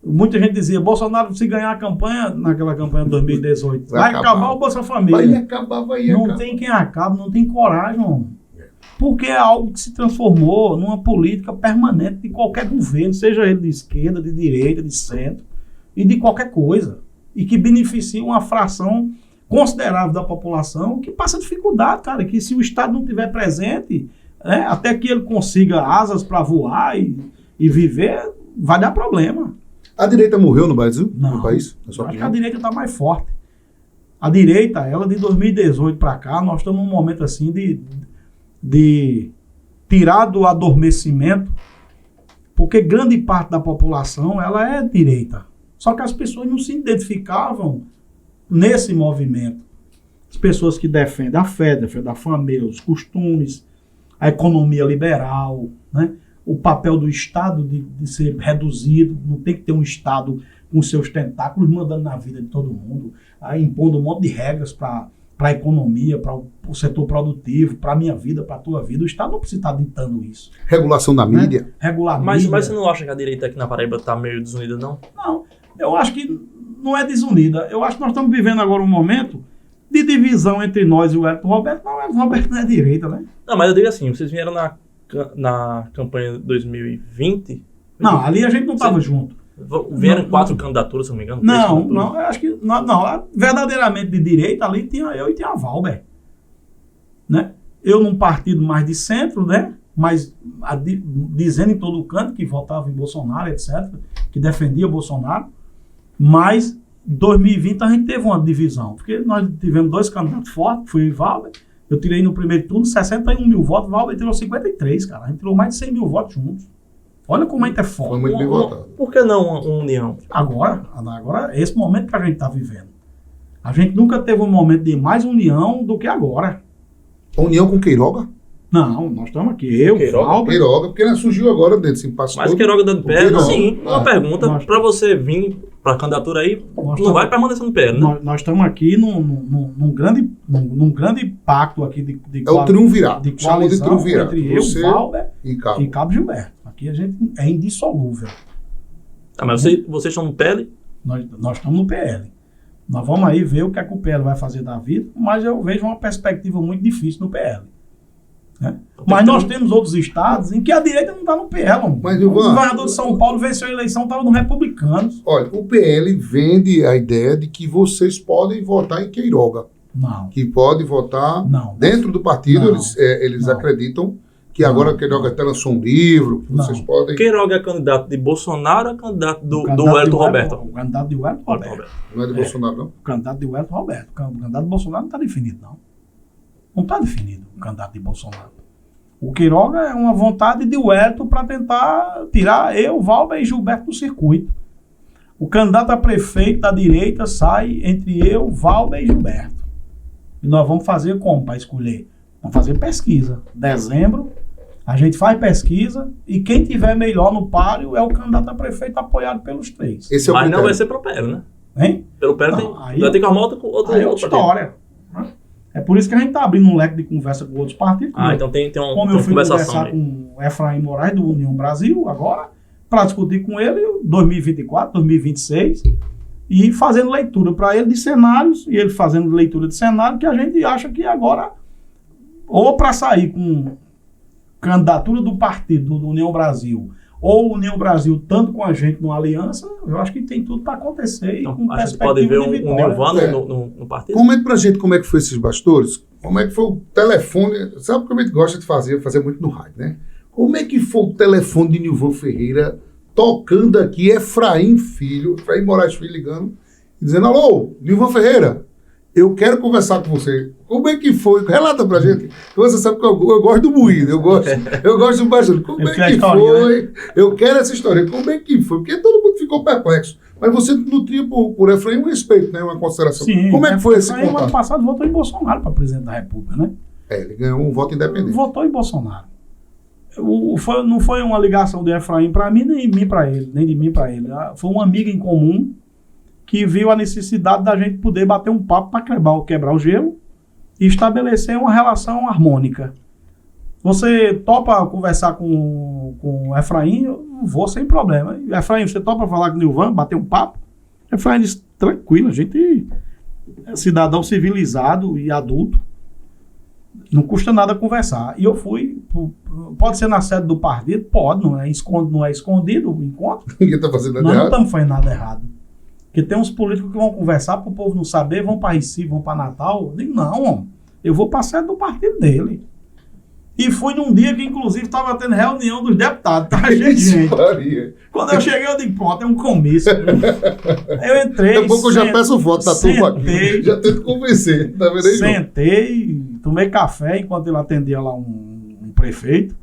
Muita gente dizia, Bolsonaro, se ganhar a campanha, naquela campanha de 2018, vai acabar o Bolsa Família. Vai acabar. Não tem quem acabe, não tem coragem, mano. porque é algo que se transformou numa política permanente de qualquer governo, seja ele de esquerda, de direita, de centro, e de qualquer coisa, e que beneficia uma fração considerável da população que passa dificuldade, cara, que se o Estado não estiver presente, até que ele consiga asas para voar e viver, vai dar problema. A direita morreu no Brasil? Não, no país? Acho que a direita está mais forte. A direita, ela de 2018 para cá, nós estamos num momento assim de tirar do adormecimento, porque grande parte da população ela é direita. Só que as pessoas não se identificavam nesse movimento. As pessoas que defendem a fé, defendem a família, os costumes, a economia liberal, né? O papel do Estado de ser reduzido, não tem que ter um Estado com seus tentáculos mandando na vida de todo mundo, impondo um monte de regras para a economia, para o setor produtivo, para a minha vida, para a tua vida. O Estado não precisa estar ditando isso. Regulação da mídia? Né? Regular mas mídia. Mas você não acha que a direita aqui na Paraíba está meio desunida, não? Não, eu acho que não é desunida. Eu acho que nós estamos vivendo agora um momento de divisão entre nós e o Hélio Roberto. Não, o Hélio Roberto não é direita, né? Não, mas eu digo assim, vocês vieram na campanha de 2020... Não, ali a gente não estava junto. Vieram 4 candidaturas, se não me engano? Não, eu acho que... Não, verdadeiramente de direita, ali tinha eu e tinha a Valber. Né? Eu num partido mais de centro, né? Mas dizendo em todo canto que votava em Bolsonaro, etc., que defendia Bolsonaro, mas em 2020 a gente teve uma divisão, porque nós tivemos 2 candidatos fortes, foi o Valber, eu tirei no primeiro turno 61 mil votos, o Valber tirou 53, cara, a gente tirou mais de 100 mil votos juntos. Olha como a gente é forte. Foi muito bem votado. Por que não uma união? Agora, esse momento que a gente está vivendo. A gente nunca teve um momento de mais união do que agora. A união com Queiroga? Não, nós estamos aqui. Eu, Valber. Queiroga, porque ela surgiu agora desse impasse. Mas Queiroga dando PL, sim. Uma pergunta, para você vir para a candidatura aí, não vai permanecer no PL, né? Nós estamos aqui num grande pacto aqui de é o triunvirato. De coalizão entre eu, Valber e Cabo Gilberto. Aqui a gente é indissolúvel. Mas vocês estão no PL? Nós estamos no PL. Nós vamos aí ver o que é que o PL vai fazer da vida, mas eu vejo uma perspectiva muito difícil no PL. Né? Mas nós temos outros estados em que a direita não está no PL. Mas, o governador de São Paulo venceu a eleição, estava no Republicanos. Olha, o PL vende a ideia de que vocês podem votar em Queiroga. Não. Que pode votar dentro do partido, eles acreditam que agora Queiroga até lançou um livro, que vocês podem... Queiroga é candidato de Bolsonaro ou é candidato do Hélio Roberto? O candidato de Hélio Roberto. Não é de Bolsonaro, não? O candidato de Hélio Roberto. O candidato de Bolsonaro não está definido, não. Não está definido o candidato de Bolsonaro. O Queiroga é uma vontade de Hélio para tentar tirar eu, Valber e Gilberto do circuito. O candidato a prefeito da direita sai entre eu, Valber e Gilberto. E nós vamos fazer como para escolher? Vamos fazer pesquisa. Dezembro, a gente faz pesquisa e quem tiver melhor no páreo é o candidato a prefeito apoiado pelos 3. Esse é o Mas critério. não vai ser pro PL, né? Hein? Pelo PL vai ter que arrumar outra história. É por isso que a gente está abrindo um leque de conversa com outros partidos. Então tem como eu fui conversar com o Efraim Moraes do União Brasil agora, para discutir com ele 2024, 2026, e fazendo leitura para ele de cenários, e ele fazendo leitura de cenário que a gente acha que agora, ou para sair com candidatura do partido do União Brasil, ou União Brasil tanto com a gente numa aliança, eu acho que tem tudo para acontecer. Então, com a gente pode ver um Nilvano no partido? Comente pra gente como é que foi esses bastidores, como é que foi o telefone, sabe o que a gente gosta de fazer muito no rádio, né? Como é que foi o telefone de Nilvan Ferreira tocando aqui, Efraim Moraes Filho ligando, e dizendo, alô, Nilvan Ferreira, eu quero conversar com você. Como é que foi? Relata pra gente. Você sabe que eu gosto do moído, eu gosto do bastidor. Como é que foi? Né? Eu quero essa história. Como é que foi? Porque todo mundo ficou perplexo. Mas você nutria por Efraim um respeito, né? Uma consideração. Sim, como é que foi esse contato? O ano passado votou em Bolsonaro para presidente da República, né? Ele ganhou um voto independente. Votou em Bolsonaro. Não foi uma ligação de Efraim para mim, nem de mim para ele. Foi uma amiga em comum que viu a necessidade da gente poder bater um papo para quebrar o gelo e estabelecer uma relação harmônica. Você topa conversar com o Efraim? Eu vou sem problema. Efraim, você topa falar com o Nilvan, bater um papo? Efraim disse, tranquilo, a gente é cidadão civilizado e adulto. Não custa nada conversar. E eu fui, pode ser na sede do partido? Pode, não é escondido o encontro. Ninguém está fazendo nada errado. Nós não estamos fazendo nada errado. Porque tem uns políticos que vão conversar para o povo não saber, vão para Recife, vão para Natal. Eu digo, não, eu vou para a sede do partido dele. E fui num dia que, inclusive, estava tendo reunião dos deputados. Estava cheio de gente. Quando eu cheguei, eu digo, pronto, é um comício. Eu entrei. Daqui a pouco eu já peço foto da turma aqui. Já tento convencer. Tá vendo aí, sentei, tomei café enquanto ele atendia lá um prefeito.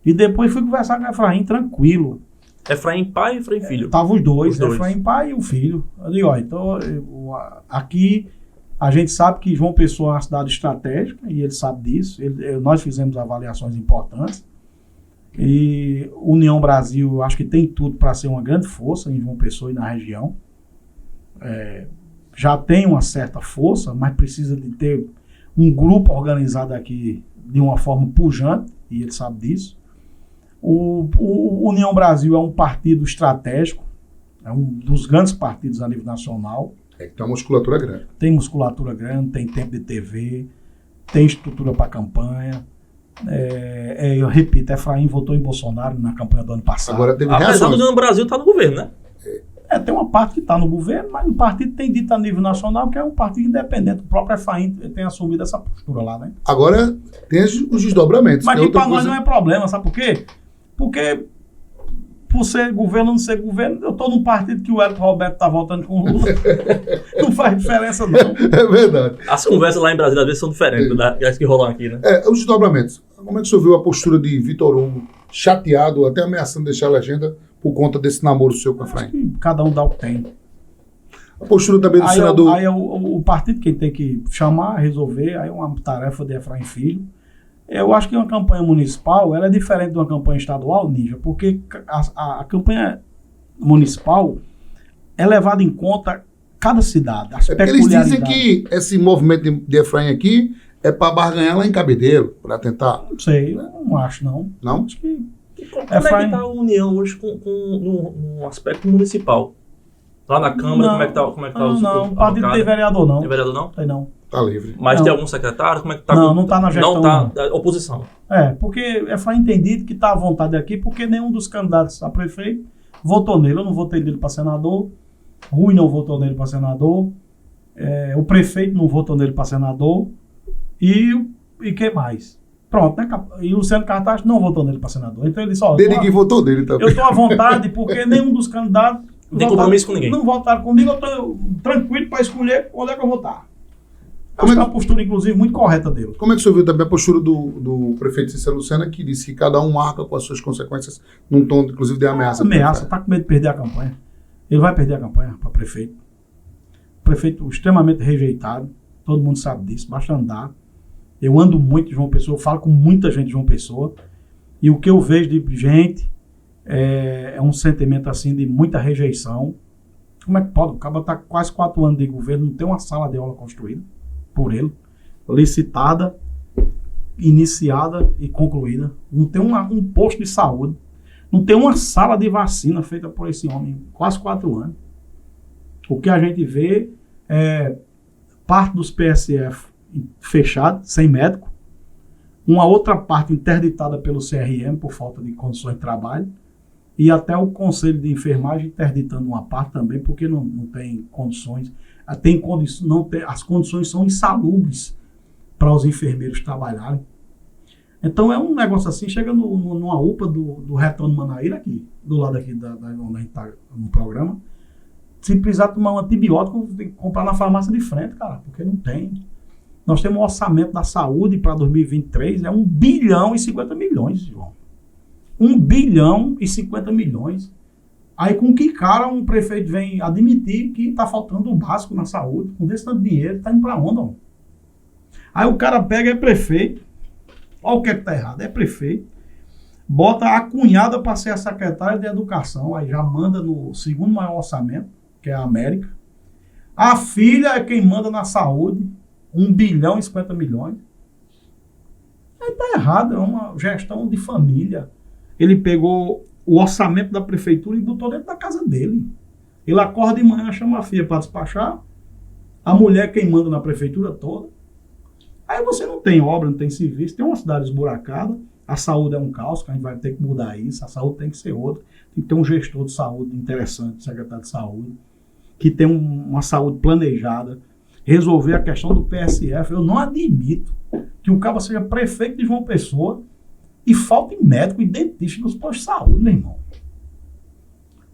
E depois fui conversar com o Efraim tranquilo. Efraim pai e Efraim filho? Tava os dois. Efraim pai e o filho. Eu digo, ó, então, aqui... A gente sabe que João Pessoa é uma cidade estratégica e ele sabe disso. Nós fizemos avaliações importantes. E União Brasil, acho que tem tudo para ser uma grande força em João Pessoa e na região. Já tem uma certa força, mas precisa de ter um grupo organizado aqui de uma forma pujante, e ele sabe disso. O União Brasil é um partido estratégico, é um dos grandes partidos a nível nacional. Tem musculatura grande. Tem musculatura grande, tem tempo de TV, tem estrutura para campanha. Eu repito, Efraim votou em Bolsonaro na campanha do ano passado. Agora teve apesar do União Brasil estar no governo, né? Tem uma parte que está no governo, mas o partido tem dito a nível nacional que é um partido independente. O próprio Efraim tem assumido essa postura lá, né? Agora tem os desdobramentos. Mas que para nós não é problema, sabe por quê? Porque por ser governo ou não ser governo, eu estou num partido que o Hélio Roberto está votando com o Lula. Não faz diferença, não. É verdade. As conversas lá em Brasília às vezes são diferentes das que rolam aqui, né? Os desdobramentos. Como é que o senhor viu a postura de Vitor Hugo, chateado, até ameaçando deixar a legenda por conta desse namoro seu com a Efraim? Acho que cada um dá o que tem. A postura também do senador... Aí é o partido que tem que chamar, resolver, aí é uma tarefa de Efraim Filho. Eu acho que uma campanha municipal ela é diferente de uma campanha estadual, Ninja, porque a campanha municipal é levada em conta cada cidade, as peculiaridades. Eles dizem que esse movimento de Efraim aqui é para barganhar lá em Cabedelo, para tentar... Não sei, não acho não. Não? Acho que... Como é que está a união hoje no aspecto municipal? Lá na Câmara, como é que está Não, o partido tem vereador não. Tem vereador não? Tem não. Tá livre. Mas tem algum secretário? Como é que tá? Não está na gestão. Não está, oposição. Porque Efraim entendido que está à vontade aqui, porque nenhum dos candidatos a prefeito votou nele. Eu não votei nele para senador, Rui não votou nele para senador, o prefeito não votou nele para senador, e quem mais? Pronto, né? E o Luciano Cartaz não votou nele para senador. Então ele disse, Ninguém votou nele também. Eu estou à vontade, porque nenhum dos candidatos não tem compromisso com ninguém. Não votaram comigo, eu estou tranquilo para escolher onde é que eu vou votar. Acho que é uma postura, inclusive, muito correta dele. Como é que o senhor viu também a postura do prefeito Cícero Lucena, que disse que cada um marca com as suas consequências, num tom, inclusive, de ameaça? Ameaça, está com medo de perder a campanha. Ele vai perder a campanha para prefeito. Prefeito extremamente rejeitado, todo mundo sabe disso, basta andar. Eu ando muito de João Pessoa, eu falo com muita gente de João Pessoa, e o que eu vejo de gente é um sentimento assim de muita rejeição. Como é que pode? O cara está quase 4 anos de governo, não tem uma sala de aula construída por ele, licitada, iniciada e concluída. Não tem um posto de saúde, não tem uma sala de vacina feita por esse homem, quase 4 anos. O que a gente vê é parte dos PSF fechado, sem médico, uma outra parte interditada pelo CRM por falta de condições de trabalho, e até o Conselho de Enfermagem interditando uma parte também, porque não tem condições. As condições são insalubres para os enfermeiros trabalharem. Então é um negócio assim, chega numa UPA do Retorno Manaíra, aqui, do lado aqui onde a gente está no programa, se precisar tomar um antibiótico, tem que comprar na farmácia de frente, cara, porque não tem. Nós temos um orçamento da saúde para 2023, é 1 bilhão e 50 milhões, João. 1 bilhão e 50 milhões. Aí com que cara um prefeito vem admitir que está faltando o básico na saúde? Com desse tanto dinheiro, está indo para onde? Ó? Aí o cara pega, é prefeito, olha o que está errado, é prefeito, bota a cunhada para ser a secretária de educação, aí já manda no segundo maior orçamento, que é a América. A filha é quem manda na saúde, 1 bilhão e 50 milhões. Aí está errado, é uma gestão de família. Ele pegou o orçamento da prefeitura e botou dentro da casa dele. Ele acorda de manhã, chama a filha para despachar, a mulher quem manda na prefeitura toda. Aí você não tem obra, não tem serviço, tem uma cidade esburacada, a saúde é um caos, que a gente vai ter que mudar isso, a saúde tem que ser outra, tem que ter um gestor de saúde interessante, secretário de saúde, que tem uma saúde planejada, resolver a questão do PSF. Eu não admito que o cara seja prefeito de João Pessoa e falte médico e dentista nos postos de saúde, meu irmão.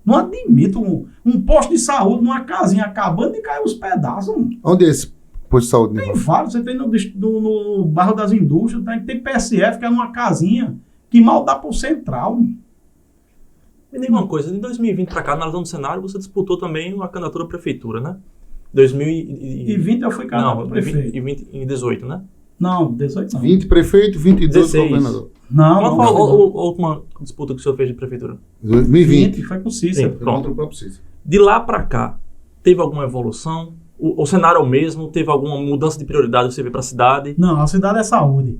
Não admito um posto de saúde numa casinha acabando de cair os pedaços. Onde é esse posto de saúde? Tem vários. Você tem no bairro das Indústrias, tem PSF, que é numa casinha que mal dá pro central. Me diga uma coisa, de 2020 para cá, analisando o cenário, você disputou também uma candidatura à prefeitura, né? 2020 eu fui candidato a prefeito. E 20 em 18, né? Não, 18 não. 20 prefeito, 22 governador. Não. Qual foi a última disputa que o senhor fez de prefeitura? 2020. Foi com o Cícero. Pronto. De lá para cá, teve alguma evolução? O cenário é o mesmo? Teve alguma mudança de prioridade que você vê para a cidade? Não, a cidade é saúde.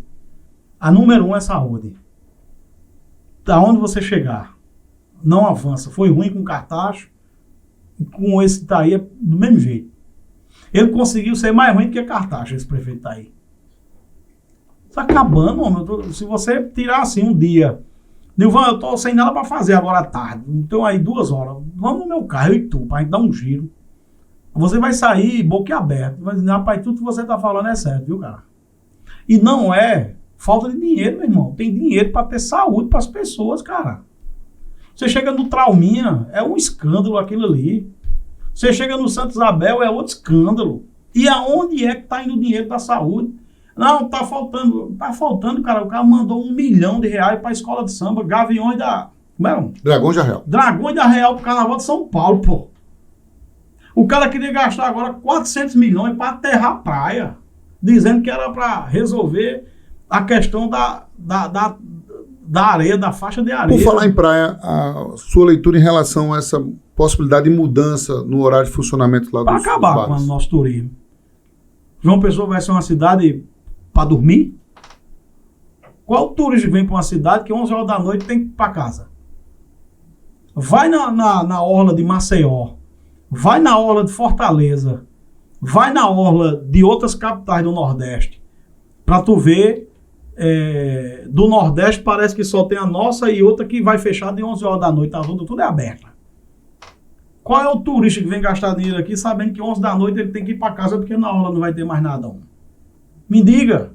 A número 1 é saúde. Da onde você chegar, não avança. Foi ruim com o Cartacho, com esse Itaí é do mesmo jeito. Ele conseguiu ser mais ruim do que Cartacho, esse prefeito Itaí. Tá acabando, homem. Se você tirar assim um dia, Nilvan, eu tô sem nada para fazer agora à tarde, então aí 2 horas, vamos no meu carro, eu e tu, pra gente dar um giro. Você vai sair boquiaberto, vai dizer, rapaz, tudo que você tá falando é certo, viu, cara? E não é falta de dinheiro, meu irmão. Tem dinheiro para ter saúde para as pessoas, cara. Você chega no Trauminha, é um escândalo aquilo ali. Você chega no Santa Isabel, é outro escândalo. E aonde é que tá indo o dinheiro da saúde? Não, tá faltando, cara. O cara mandou R$1 milhão para a escola de samba, Gaviões da... Como é? Dragões da Real. Dragões da Real pro Carnaval de São Paulo, pô. O cara queria gastar agora 400 milhões para aterrar a praia, dizendo que era para resolver a questão da areia, da faixa de areia. Por falar em praia, a sua leitura em relação a essa possibilidade de mudança no horário de funcionamento lá para acabar com o nosso turismo. João Pessoa vai ser uma cidade para dormir? Qual turista vem para uma cidade que 11 horas da noite tem que ir para casa? Vai na orla de Maceió, vai na orla de Fortaleza, vai na orla de outras capitais do Nordeste, para tu ver, do Nordeste parece que só tem a nossa e outra que vai fechar de 11 horas da noite, a outra tudo é aberta. Qual é o turista que vem gastar dinheiro aqui sabendo que 11 da noite ele tem que ir para casa porque na orla não vai ter mais nada? Me diga.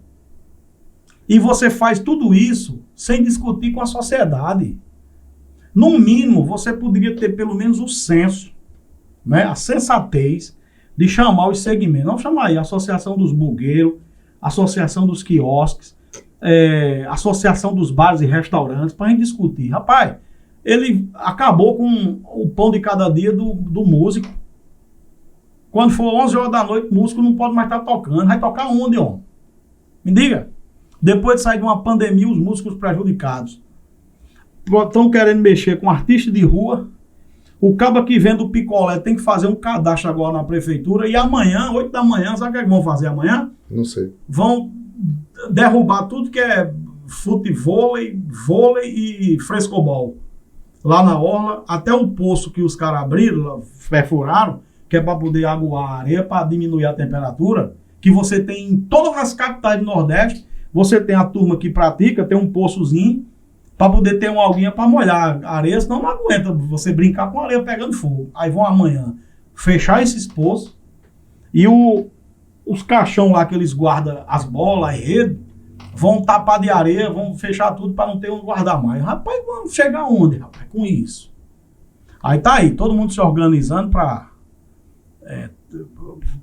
E você faz tudo isso sem discutir com a sociedade. No mínimo, você poderia ter pelo menos o senso, né, a sensatez de chamar os segmentos. Não chamar aí a Associação dos Bugueiros, Associação dos Quiosques, Associação dos Bares e Restaurantes, para a gente discutir. Rapaz, ele acabou com o pão de cada dia do músico. Quando for 11 horas da noite, o músico não pode mais estar tocando. Vai tocar onde, ó? Me diga. Depois de sair de uma pandemia, os músicos prejudicados estão querendo mexer com artista de rua. O cabo que vende o picolé tem que fazer um cadastro agora na prefeitura. E amanhã, 8 da manhã, sabe o que vão fazer amanhã? Não sei. Vão derrubar tudo que é futevôlei, vôlei e frescobol. Lá na orla, até o poço que os caras abriram, perfuraram, que é para poder aguar a areia, para diminuir a temperatura, que você tem em todas as capitais do Nordeste. Você tem a turma que pratica, tem um poçozinho, para poder ter uma alguinha para molhar a areia, senão não aguenta você brincar com a areia pegando fogo. Aí vão amanhã fechar esses poços e os caixão lá que eles guardam as bolas, a rede, vão tapar de areia, vão fechar tudo para não ter onde guardar mais. Rapaz, vamos chegar onde, rapaz, com isso? Aí tá aí, todo mundo se organizando para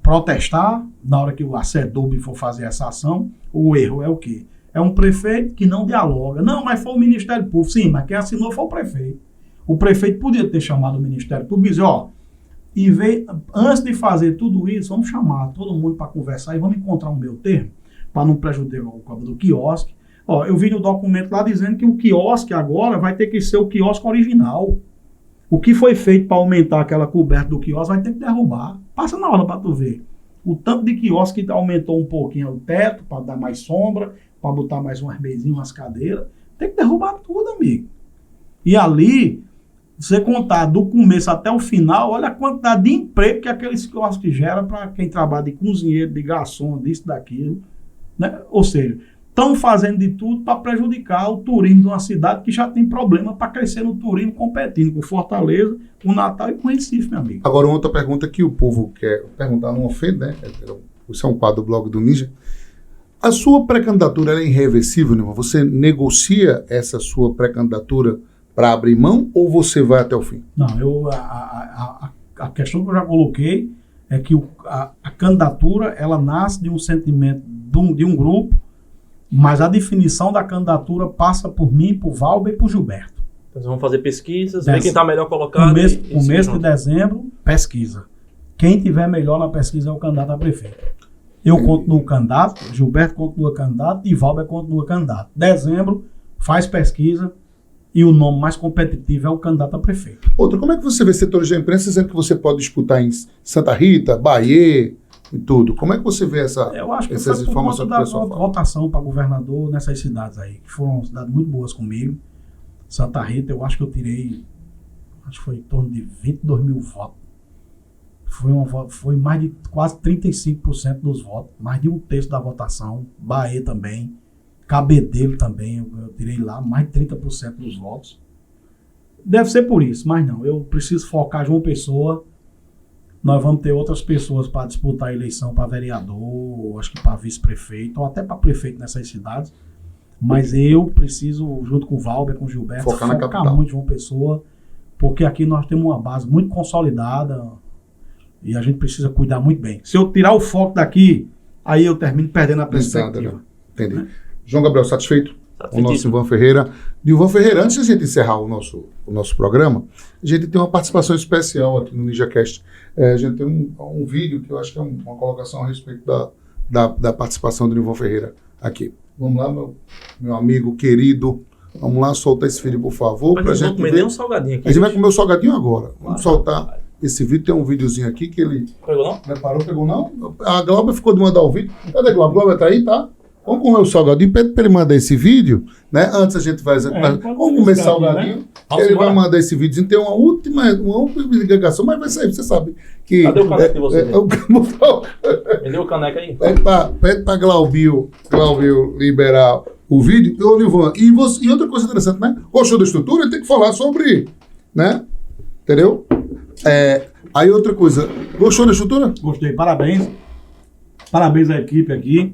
protestar na hora que a SEDUB for fazer essa ação. O erro é o quê? É um prefeito que não dialoga. Não, mas foi o Ministério Público. Sim, mas quem assinou foi o prefeito. O prefeito podia ter chamado o Ministério Público e dizer, ó, antes de fazer tudo isso, vamos chamar todo mundo para conversar e vamos encontrar um meio termo, para não prejudicar o cabo do quiosque. Ó, eu vi no documento lá dizendo que o quiosque agora vai ter que ser o quiosque original. O que foi feito para aumentar aquela coberta do quiosque vai ter que derrubar. Passa na hora para tu ver. O tanto de quiosque que aumentou um pouquinho o teto, para dar mais sombra, para botar mais umas mesinhas, umas cadeiras. Tem que derrubar tudo, amigo. E ali, você contar do começo até o final, olha a quantidade de emprego que aqueles quiosques geram para quem trabalha de cozinheiro, de garçom, disso, daquilo. né? Ou seja, estão fazendo de tudo para prejudicar o turismo de uma cidade que já tem problema para crescer no turismo, competindo com Fortaleza, com Natal e com Recife, meu amigo. Agora, outra pergunta que o povo quer perguntar, não ofende, né? Isso é um quadro do blog do Ninja. A sua pré-candidatura é irreversível, Nilvan? Você negocia essa sua pré-candidatura para abrir mão ou você vai até o fim? Não, a questão que eu já coloquei é que a candidatura, ela nasce de um sentimento de um grupo, mas a definição da candidatura passa por mim, por Valber e por Gilberto. Então, vamos fazer pesquisas, ver quem está melhor colocado. No mês de dezembro, pesquisa. Quem tiver melhor na pesquisa é o candidato a prefeito. Eu continuo candidato, Gilberto continua candidato e Valber continua candidato. Dezembro, faz pesquisa e o nome mais competitivo é o candidato a prefeito. Outra, como é que você vê setores da imprensa dizendo que você pode disputar em Santa Rita, Bahia e tudo? Como é que você vê essas informações que o pessoal fala? Votação para governador nessas cidades aí, que foram cidades muito boas comigo. Santa Rita, eu acho que eu tirei, acho que foi em torno de 22 mil votos. Foi mais de quase 35% dos votos, mais de um terço da votação. Bahia também, Cabedelo também, eu tirei lá mais de 30% dos votos. Deve ser por isso, mas não, eu preciso focar João Pessoa. Nós vamos ter outras pessoas para disputar a eleição para vereador, acho que para vice-prefeito, ou até para prefeito nessas cidades. Mas eu preciso, junto com o Valber, com o Gilberto, focar muito em João Pessoa, porque aqui nós temos uma base muito consolidada e a gente precisa cuidar muito bem. Se eu tirar o foco daqui, aí eu termino perdendo a perspectiva. Entendi. Né? João Gabriel, satisfeito? O nosso Nilvan Ferreira. Nilvan Ferreira, antes de a gente encerrar o nosso programa, a gente tem uma participação especial aqui no NinjaCast. A gente tem um vídeo que eu acho que é uma colocação a respeito da participação do Nilvan Ferreira aqui. Vamos lá, meu amigo querido. Vamos lá, soltar esse vídeo, por favor. Mas a gente vai comer um salgadinho aqui. A gente vai comer o salgadinho agora. Vamos soltar esse vídeo. Tem um videozinho aqui que ele... Pegou não? Preparou, pegou não? A Glauber ficou de mandar o vídeo. Cadê a Glauber? Glauber tá aí, tá? Vamos comer o salgadinho, pede para ele mandar esse vídeo, né? Antes a gente vai... vamos comer esse salgadinho. Né? Ele vai mandar esse vídeo. Tem uma última ligação, mas vai sair, você sabe. Que, cadê o caneco de você? Me deu o caneco aí. Pede para Glaubio liberar o vídeo. Ô, Nilvan, e outra coisa interessante, né? Gostou da estrutura? Ele tem que falar sobre, né? Entendeu? Aí outra coisa, gostou da estrutura? Gostei, parabéns. Parabéns à equipe aqui.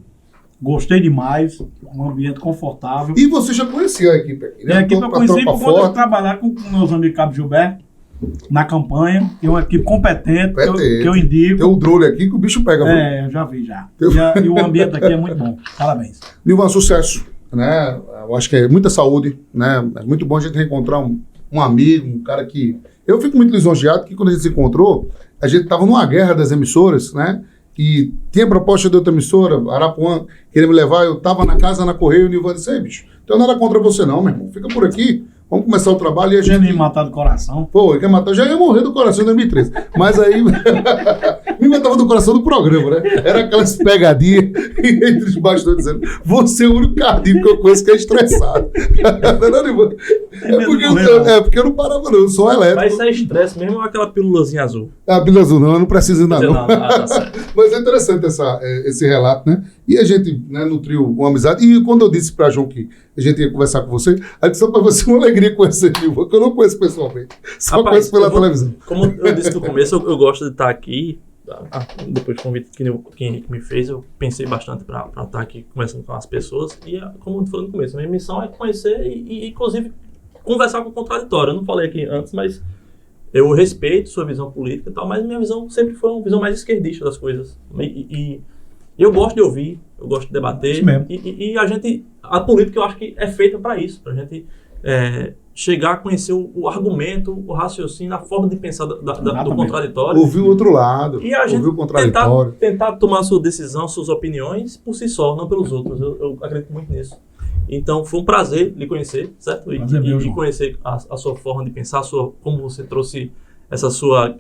Gostei demais, um ambiente confortável. E você já conhecia a equipe aqui, né? A equipe eu conheci por conta de trabalhar com meus amigos Cabo Gilberto na campanha. Tem uma equipe competente que eu indico. Tem o drone aqui que o bicho pega. Eu já vi já. E o ambiente aqui é muito bom. Parabéns. Nilvan, sucesso, né? Eu acho que é muita saúde, né? É muito bom a gente reencontrar um amigo, um cara que... Eu fico muito lisonjeado que quando a gente se encontrou, a gente estava numa guerra das emissoras, né? E tinha proposta de outra emissora, Arapuã, queria me levar, eu estava na casa, na Correio, e o Nilvan disse, bicho, não tenho nada contra você não, meu irmão, fica por aqui, vamos começar o trabalho e a gente... me matar do coração. Pô, ele quer matar, eu já ia morrer do coração em 2013, mas aí, me matava do coração do programa, né? Era aquelas pegadinhas entre os bastidores dizendo, você é o único cardinho que eu conheço que é estressado. Porque eu não parava não, eu sou elétrico. Mas isso é estresse mesmo ou aquela pílulazinha azul? A pílula azul não, eu não preciso ainda não. Mas é interessante esse relato, né? E a gente, né, nutriu uma amizade. E quando eu disse pra João que a gente ia conversar com você, a disse para você uma alegria conhecer o Nilvan, que eu não conheço pessoalmente. Só conheço pela televisão. Como eu disse no começo, eu gosto de estar aqui. Depois do convite que o Henrique me fez, eu pensei bastante para estar aqui conversando com as pessoas. E como eu falei no começo, a minha missão é conhecer e inclusive, conversar com o contraditório. Eu não falei aqui antes, mas eu respeito sua visão política e tal, mas minha visão sempre foi uma visão mais esquerdista das coisas. E eu gosto de ouvir, eu gosto de debater. Isso mesmo. E a política eu acho que é feita para isso, para a gente chegar a conhecer o argumento, o raciocínio, a forma de pensar do contraditório. Ouvir o outro lado, e a gente ouvir o contraditório. Tentar tomar sua decisão, suas opiniões por si só, não pelos outros. Eu acredito muito nisso. Então, foi um prazer lhe conhecer, certo? E conhecer a sua forma de pensar, como você trouxe essa sua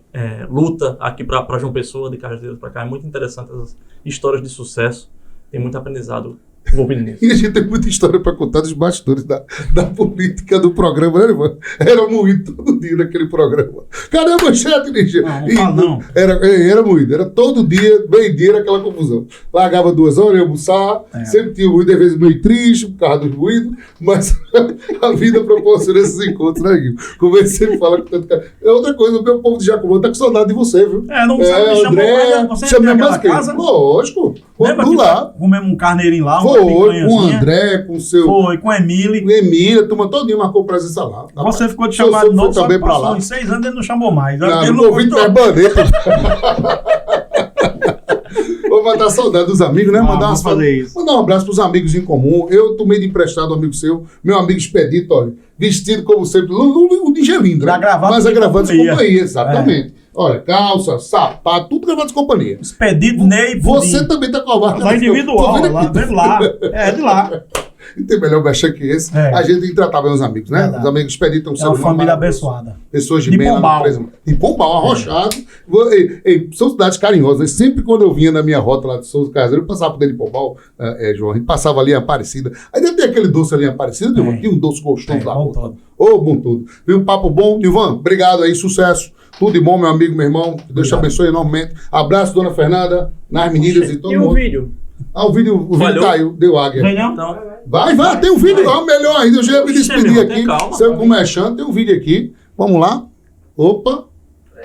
luta aqui para João Pessoa, de Cajazeiras para cá. É muito interessante essas histórias de sucesso. Tem muito aprendizado E a gente tem muita história para contar dos bastidores da política do programa, né, irmão? Era moído todo dia naquele programa. Cadê a manchete, Ninja? Não. Era moído. Era todo dia, meio-dia, era aquela confusão. Largava 2 horas, ia almoçar, sempre tinha moído, às vezes meio triste, por causa dos moídos, mas a vida proporciona esses encontros, né, Guilherme? Como ele sempre fala com tanto cara. É outra coisa, o meu povo de Jacobão tá com saudade de você, viu? Não sabe, me André, você chama mais casa? Lógico. Lembra que lá. Comemos um carneirinho lá, foi, com o André, com o seu... Foi, com o Emílio. Com Emília, a turma todinha marcou presença lá. Você ficou de chamar de novo, também para lá. Em 6 anos ele não chamou mais. Não convido mais bandeira. Vou matar saudade dos amigos, né? Mandar um abraço pros amigos em comum. Eu tomei de emprestado um amigo seu, meu amigo Expedito, olha, vestido como sempre, o Ninja lindo, né? Mas é gravando de companhia, exatamente. Olha, calça, sapato, tudo gravado de companhia. Expedito, Ney, você também tá com a marca. Lá individual, lá. É de lá. E tem melhor mexer que esse. A gente tem que tratar bem os amigos, né? Verdade. Os amigos Expedito são uma família abençoada. Pessoas de bem lá na empresa. De Pombal, arrochado. São cidades carinhosas. Né? Sempre quando eu vinha na minha rota lá de Souza Caseiro, eu passava por dentro de Pombal, João. A gente passava ali em Aparecida. Aí deve ter aquele doce ali em Aparecida, João. Tinha um doce gostoso lá. Bom tudo. Viu? Papo bom. Nilvan, obrigado aí, sucesso. Tudo de bom, meu amigo, meu irmão. Que Deus te abençoe enormemente. Abraço, dona Fernanda, nas meninas e todo mundo. E o vídeo? O vídeo caiu, deu águia. Então. Vai, tem um vídeo lá, melhor ainda. Eu já ia me despedir aqui. Seu comerciante, tem um vídeo aqui. Vamos lá. Opa,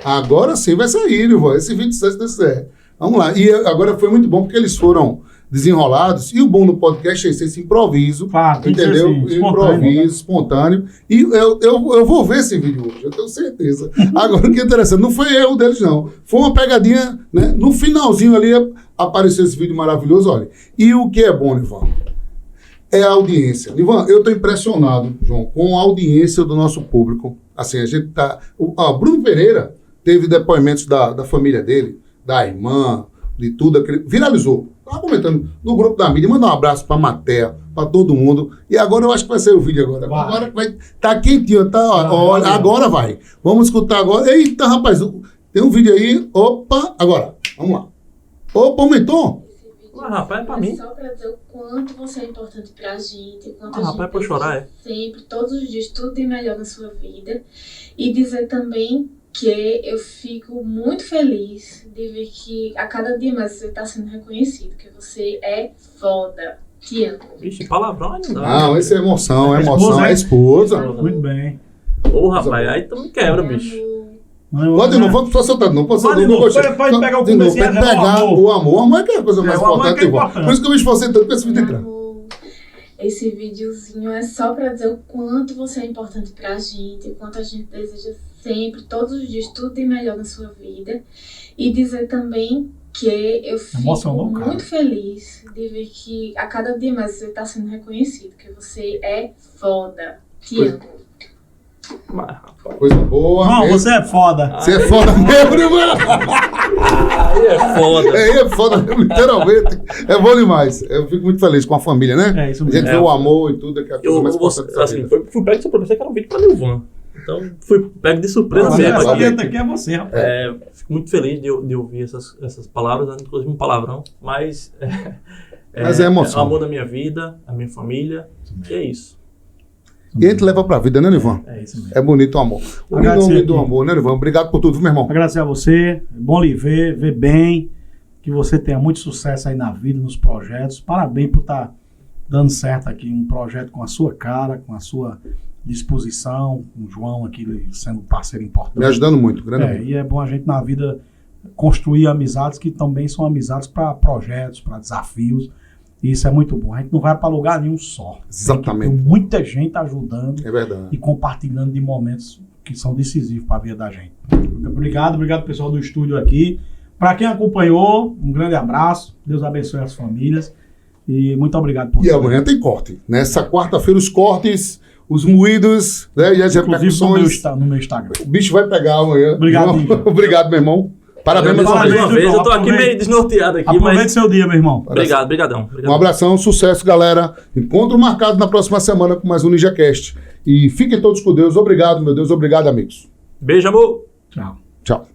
agora sim vai sair, Nilvan. Esse 27 desse Vamos lá. E agora foi muito bom porque eles foram desenrolados. E o bom no podcast é esse improviso. Entendeu? Assim, improviso, espontâneo. E eu vou ver esse vídeo hoje, eu tenho certeza. Agora, o que é interessante, não foi erro deles, não. Foi uma pegadinha, né? No finalzinho ali apareceu esse vídeo maravilhoso, olha. E o que é bom, Nilvan? É a audiência. Nilvan, eu estou impressionado, João, com a audiência do nosso público. Assim, a gente tá... Bruno Pereira teve depoimentos da família dele, da irmã, de tudo aquele... Viralizou. Estava comentando no grupo da mídia. Manda um abraço para a Matéia, para todo mundo. E agora eu acho que vai ser o vídeo agora. Agora vai tá quentinho, tá? Olha, agora vai. Vamos escutar agora. Eita, rapaz, tem um vídeo aí. Opa, agora. Vamos lá. Opa, aumentou? Rapaz, é pra mim. Só pra dizer o quanto você é importante pra gente, o quanto a rapaz, gente pra chorar, sempre, todos os dias, tudo de melhor na sua vida. E dizer também que eu fico muito feliz de ver que a cada dia mais você tá sendo reconhecido, que você é foda. Te amo. Vixe, palavrão não dá. Não, essa é emoção, é esposa. Muito bem. Ô, rapaz, aí tu me quebra, bicho. Pode não, vamos só soltar de novo. Pode pegar o começo. Pode pegar o amor. O amor é que é a coisa mais importante. Por isso que eu me esforcei tanto pra esse vídeo entrar. Esse videozinho é só pra dizer o quanto você é importante pra gente, o quanto a gente deseja sempre, todos os dias, tudo de melhor na sua vida. E dizer também que eu fico muito feliz de ver que a cada dia mais você tá sendo reconhecido, que você é foda. Te amo. Coisa boa. Não, você é foda. Você é foda mesmo, mano. Aí é foda. Aí é foda mesmo, literalmente. É bom demais. Eu fico muito feliz com a família, né? É isso mesmo. A gente vê o amor e tudo, que é a coisa mais importante. Assim, fui pego de surpresa, que era um vídeo pra Nilvan. Então, fui pego de surpresa mesmo. Aqui é você, rapaz. Fico muito feliz de ouvir essas palavras, né? Inclusive um palavrão, mas é emoção. É o amor da minha vida, a minha família, e é isso. E a gente leva pra vida, né, Nilvan? É isso mesmo. É bonito o amor. O nome do amor, né, Nilvan? Obrigado por tudo, meu irmão. Agradecer a você. Bom lhe ver bem. Que você tenha muito sucesso aí na vida, nos projetos. Parabéns por estar dando certo aqui. Um projeto com a sua cara, com a sua disposição. Com o João aqui sendo um parceiro importante. Me ajudando muito, grande amigo. E é bom a gente na vida construir amizades que também são amizades para projetos, para desafios. E isso é muito bom. A gente não vai para lugar nenhum só. Exatamente. Tem muita gente ajudando. É verdade. E compartilhando de momentos que são decisivos para a vida da gente. Obrigado pessoal do estúdio aqui. Para quem acompanhou, um grande abraço. Deus abençoe as famílias. E muito obrigado por tudo. E amanhã tem corte. Nessa quarta-feira, os cortes, os moídos, né? E as repercussões. No meu Instagram. O bicho vai pegar amanhã. Obrigado, Obrigado, meu irmão. Parabéns mais uma vez. Eu tô aqui meio desnorteado aqui. Aproveite seu dia, meu irmão. Obrigadão. Um abração, sucesso, galera. Encontro marcado na próxima semana com mais um NinjaCast. E fiquem todos com Deus. Obrigado, meu Deus. Obrigado, amigos. Beijo, amor. Tchau. Tchau.